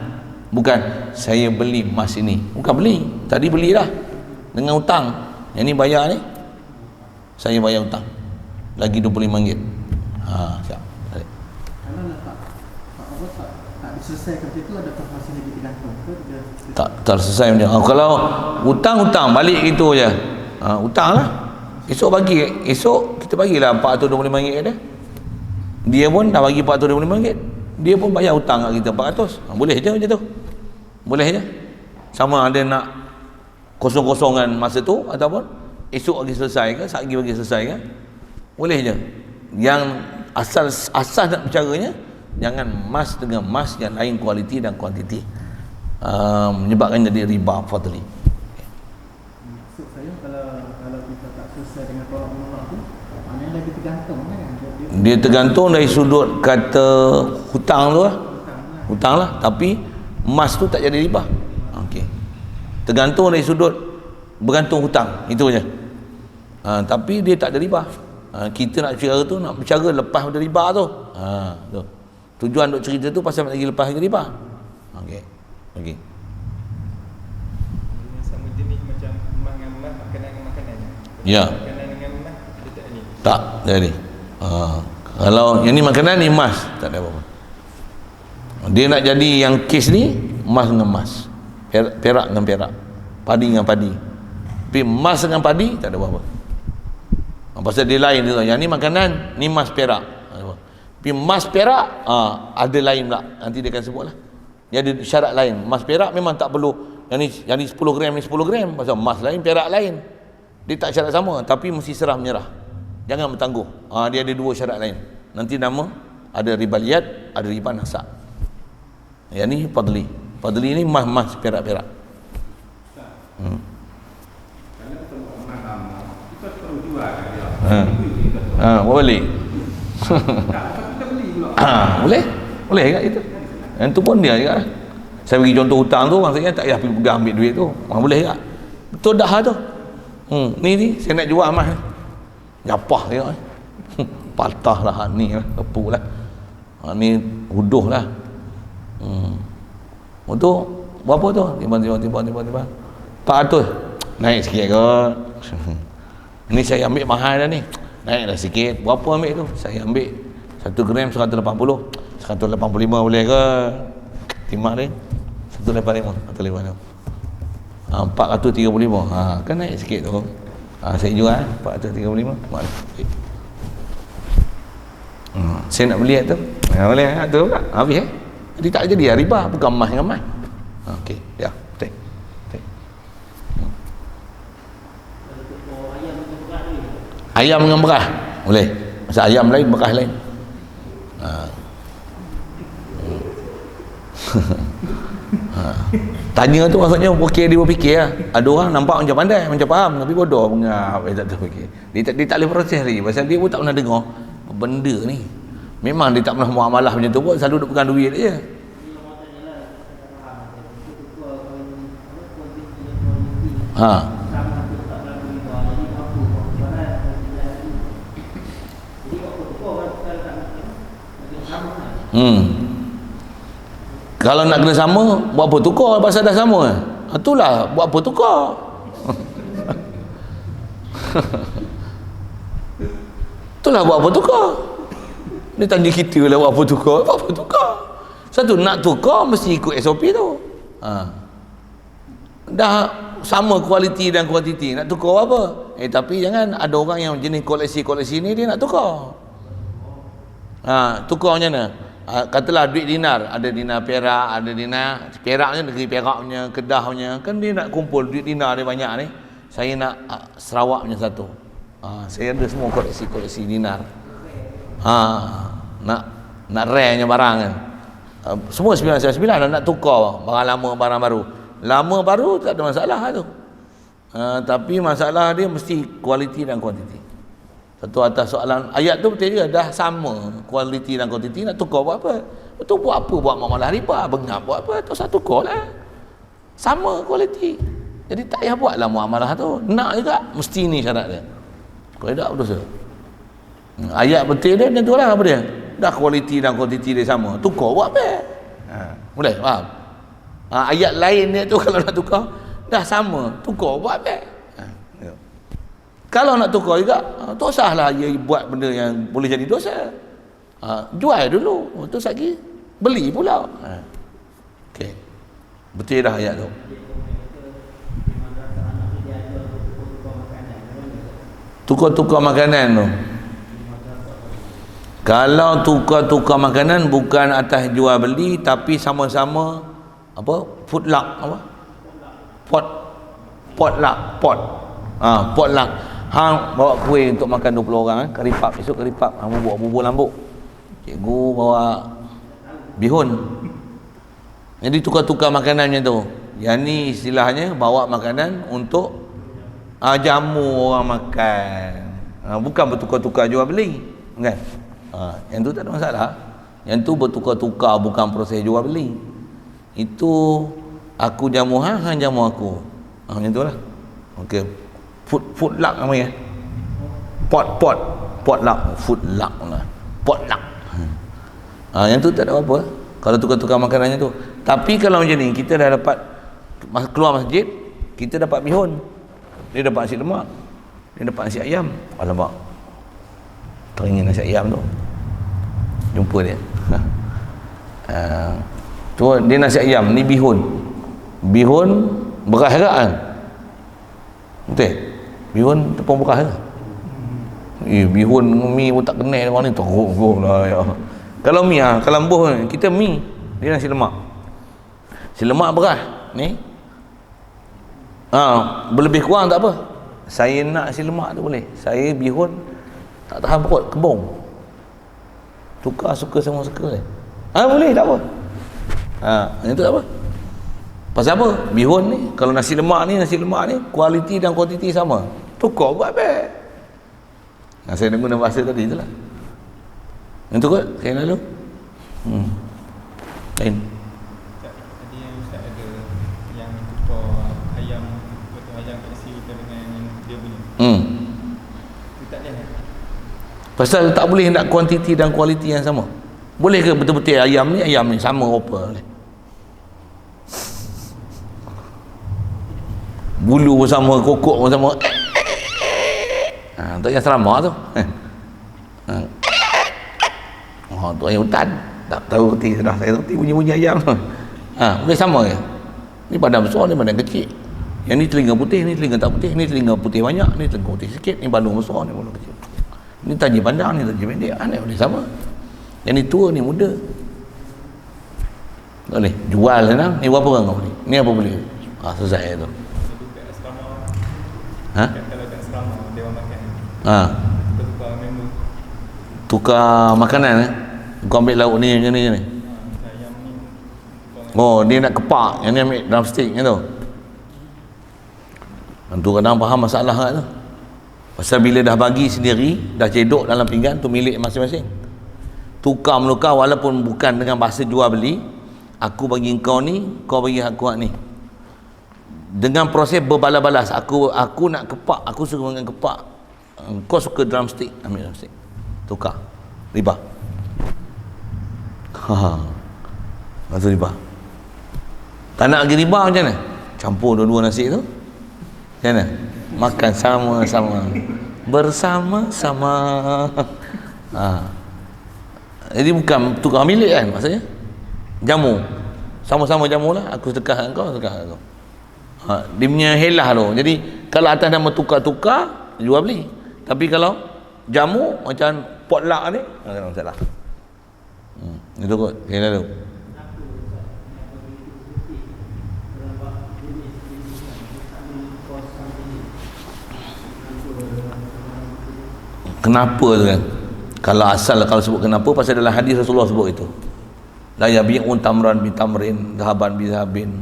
Bukan saya beli emas ini, bukan beli, tadi belilah dengan hutang. Yang ni bayar ni saya bayar hutang lagi RM25. Siap. Kalau nak tak diselesaikan itu, adakah masih lagi tergantung ke dia? Tak selesai macam kalau hutang balik gitu je. Hutang lah, esok kita bagilah RM425 dia. Dia pun dah bagi RM425, dia pun bayar hutang kat kita 400. Boleh je macam tu, boleh je. Sama ada nak kosong-kosongan masa tu ataupun esok bagi selesai ke, sat lagi bagi selesai ke, boleh je. Yang asas nak bercaranya, jangan emas dengan emas yang lain kualiti dan kuantiti, menyebabkan jadi riba fadli. Maksud saya kalau kita tak selesai dengan tolak menolak tu, maknanya lagi tergantung kan? Dia tergantung dari sudut kata hutang tu lah. Hutang lah, tapi emas tu tak jadi riba. Okey. Tergantung dari sudut bergantung hutang, itu je. Tapi dia tak ada riba. Kita nak bicara tu, nak bicara lepas pada riba tu. Tu. Tujuan untuk cerita tu pasal lagi lepas lagi riba. Okey. Okey. Sama jenis macam emas dengan emas, makanan dengan makanan. Ya. Makanan dengan emas dia tak ni. Tak jadi. Kalau yang ni makanan ni emas, tak ada apa-apa. Dia nak jadi yang kes ni emas dengan emas, perak dengan perak, padi dengan padi. Tapi emas dengan padi tak ada apa-apa. Pasal dia lain tu. Yang ni makanan, ni emas perak. Tapi emas perak ada lain pula. Nanti dia akan sebut lah. Dia ada syarat lain. Emas perak memang tak perlu yang ni 10 gram ni 10 gram. Pasal emas lain, perak lain. Dia tak syarat sama, tapi mesti serah menyerah. Jangan bertangguh. Dia ada dua syarat lain. Nanti nama ada riba liat, ada riba nasak. Yang ni fadli. Fadli ni emas perak-perak. Kalau kita buat emas lama, kita perlu jual kan dia. Boleh. Kita beli pula. Boleh kat itu. Yang tu pun dia juga. Saya bagi contoh hutang tu, maksudnya tak payah pergi pegang ambil duit tu. Boleh tak? Betul dah tu. Ni saya nak jual emas. Nyapah dia. Patah lah ni lah, tepuk lah. Ni huduh lah. Untuk berapa tu? Tiba-tiba 400. Naik sikit kot. Ni saya ambil mahal dah ni. Naiklah sikit. Berapa ambil tu? Saya ambil 1 gram 180. 185 boleh ke? Timak ni 185. 435. Kan naik sikit tu. Saya jual 435. Mana? Saya nak beli tu. Boleh tu pula. Habis Jadi tak jadi riba, bukan emas dengan emas. Okey, ya. Betul. Ayam dengan beras boleh. Masa ayam lain, beras lain. Tanya tu maksudnya dia berfikir lah. Ada orang nampak macam pandai, macam faham, tapi bodoh mengap, dia tak terfikir. Dia tak boleh proses lagi pasal dia pun tak pernah dengar benda ni. Memang dia tak pernah muamalah macam tu pun, selalu duk pegang duit je. Kalau nak kena sama, buat apa tukar pasal dah sama? Itulah, buat apa tukar? Itulah buat apa tukar? Dia tanya kita lah buat apa tukar? Satu, nak tukar mesti ikut SOP tu. Dah sama kualiti dan kuantiti, nak tukar apa? Tapi jangan ada orang yang jenis koleksi ni dia nak tukar. Tukar macam mana? Katalah duit dinar, ada dinar perak, ada dinar peraknya negeri Perak punya, Kedah punya, kan dia nak kumpul duit dinar dia banyak ni. Saya nak Sarawak punya satu. Saya ada semua koleksi dinar. Nak rare-nya barang kan. Semua 999 nak tukar barang lama barang baru. Lama baru tak ada masalah tu. Tapi masalah dia mesti kualiti dan kuantiti. Satu atas soalan ayat tu betul juga, dah sama kualiti dan kuantiti, nak tukar buat apa? Betul buat apa? Buat muamalah riba, bengap buat apa? Tu satu tukar lah. Sama kualiti. Jadi tak payah buatlah muamalah tu. Nak juga mesti ni syarat dia. Kalau tak berdosa. Ayat betul dia macam tu lah apa dia? dah kualiti dan kuantiti dia sama, tukar buat apa? Boleh faham? Ayat lain dia tu kalau nak tukar dah sama, tukar buat apa? Kalau nak tukar juga, tak usahlah dia buat benda yang boleh jadi dosa. Jual dulu, terus lagi beli pula. Okey. Betul dah ayat tu. Tukar-tukar makanan tu. Kalau tukar-tukar makanan bukan atas jual beli tapi sama-sama apa? Potluck apa? Potluck. Hang bawa kuih untuk makan 20 orang karipap, esok karipap, hang bawa bubur lambuk. Cikgu bawa bihun. Jadi tukar-tukar makanan macam tu. Yang ni istilahnya bawa makanan untuk jamu orang makan. Bukan bertukar-tukar jual beli, kan? Yang tu tak ada masalah. Yang tu bertukar-tukar, bukan proses jual beli. Itu aku jamu hang jamu aku. Macam tu lah. Okey. Potluck namanya. Potluck lah. Potluck. Yang tu tak ada apa-apa kalau tukar-tukar makanannya tu. Tapi kalau macam ni, kita dah dapat keluar masjid, kita dapat bihun, dia dapat nasi lemak, dia dapat nasi ayam. Alamak, teringin nasi ayam tu, jumpa dia. Tu dia nasi ayam, ni bihun beras ke kan? Betul? Bihun tepung beras ke? Bihun mi pun tak kenal orang ni, teruk lah ya. Kalau mi kalau lembuh kita mi, dia nasi lemak. Nasi lemak beras ni. Berlebih kurang tak apa. Saya nak nasi lemak tu boleh. Saya bihun tak tahan perut, kembung. Tukar suka sama suka. Boleh tak apa. Yang tu tak apa. Pasal apa? Bihun ni, kalau nasi lemak ni kualiti dan kuantiti sama. Tukar buat apa? Saya nak guna bahasa tadi itulah. Yang tu kot, saya lalu. Lain. Tadi yang Ustaz ada yang tukar ayam, potong ayam kat nasi dengan yang dia punya. Itu tak ada. Pasal tak boleh nak kuantiti dan kualiti yang sama. Boleh ke betul-betul ayam ni sama rupa boleh? Bulu pun sama, kokok pun sama. Tak yang serama tu. Tu ayam hutan. Tak tahu reti dah. Saya reti bunyi-bunyi ayam tu. Boleh sama ke? Ni badan besar, ni badan kecil. Yang ni telinga putih, ni telinga tak putih. Ni telinga putih banyak, ni telinga putih sikit. Ni balung besar, ni balung kecil. Ni taji pandang, ni taji pendek. Ni boleh sama. Yang ni tua, ni muda. Tak boleh. Jual senang. Ni berapa orang kau beli? Ni apa beli? Selesai tu. Kat asrama. Ha? Kalau kat asrama dia orang makan. Tukar menu. Tukar makanan kau ambil lauk ni macam ni. Ayam ni. Dia nak kepak, yang ni ambil drumstick kan tu. Tu kadang faham masalah kat tu. Pasal bila dah bagi sendiri, dah cedok dalam pinggan tu milik masing-masing. Tukar menukar walaupun bukan dengan bahasa jual beli, aku bagi kau ni, kau bagi aku ni. Dengan proses berbalas-balas, aku nak kepak, aku suka dengan kepak. Kau suka drumstick, ambil drumstick. Tukar. Riba. Itu riba. Tak nak lagi riba macam mana? Campur dua-dua nasi tu. Macam mana? Makan sama-sama. Bersama-sama. Jadi bukan tukar milik kan maksudnya. Jamu. Sama-sama jamu lah. Aku sedekah kat kau, sedekah kat kau. Dia punya helah tu. Jadi kalau atas nama tukar-tukar, jual beli. Tapi kalau jamu macam potluck ni, tak ada masalah. Itu kot, saya lalu. Kenapa tu kan? Kalau sebut kenapa, pasal dalam hadis Rasulullah sebut itu. La yabi'un tamran bi tamrin, dhahaban bi dhahabin,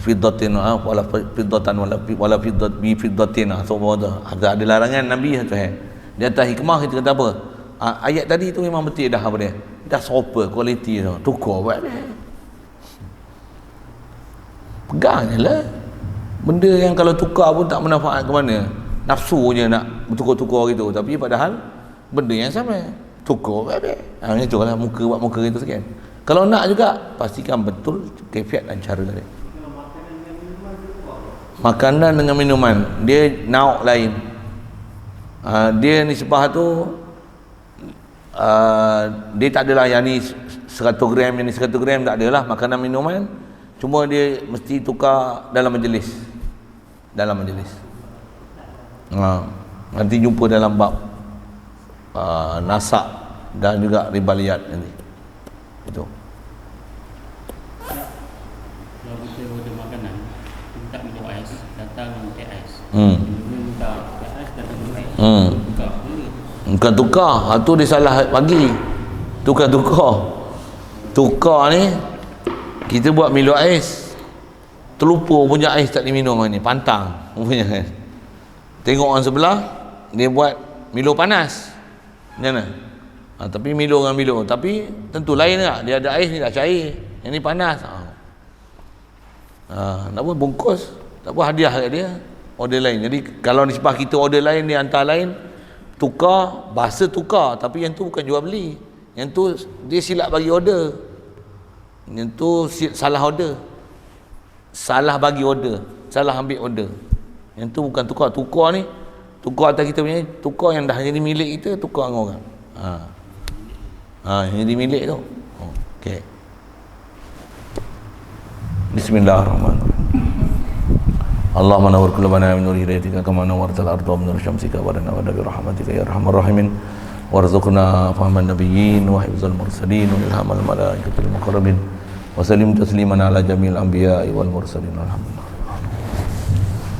fiddatin wala fiddatan wala fiddat bi fiddatin. Ada larangan Nabi tu di atas hikmah kita kata apa? Ayat tadi tu memang betul dah apa dia? Dah sopa kualiti tu. Tukar buat dia. Pegang je lah. Benda yang kalau tukar pun tak bermanfaat ke mana. Nafsu je nak bertukar-tukar gitu. Tapi padahal benda yang sama. tukar macam tu lah, muka buat muka itu sekian. Kalau nak juga pastikan betul kaifiat dan cara dia. Makanan dengan minuman dia nauk lain. Dia nisbah tu dia tak adalah yang ni 100 gram, yang ni 100 gram, tak adalah makanan minuman. Cuma dia mesti tukar dalam majlis. Nanti jumpa dalam bab nasak dan juga ribaliyat nanti. Itu. Kalau kita order makanan, minta minum ais, datang teh ais. Minta teh ais, datang minum ais. Bukan tukar. Tu dia salah bagi. Tukar ni kita buat Milo ais, terlupa punya ais tak diminum ni, pantang punya kan. Tengok orang sebelah dia buat Milo panas. Macam mana? Tapi Milo dengan Milo, tapi tentu lain tak? Dia ada ais ni tak cair, yang ni panas. Tak apa, bungkus, tak apa, hadiah kat dia, order lain. Jadi kalau nisbah kita order lain, dia hantar lain, tukar, bahasa tukar, tapi yang tu bukan jual beli, yang tu dia silap bagi order, yang tu salah order, salah bagi order, salah ambil order. Yang tu bukan tukar. Tukar ni, tukar atas kita punya, tukar yang dah jadi milik kita, tukar dengan orang. Yang jadi milik tu. Okey. Bismillahirrahmanirrahim. Allahumma nawwir qulubana min nur hidayatika kama nawwartal arda min nur syamsika wa lana wa bi rahmatika ya arhamar rahimin warzuqna fahman nabiyyin wa hifzal mursalin wa ilhamal malaikatil muqarrabin wa sallim tasliman ala jamil anbiya'i wal mursalin alhamdulillah.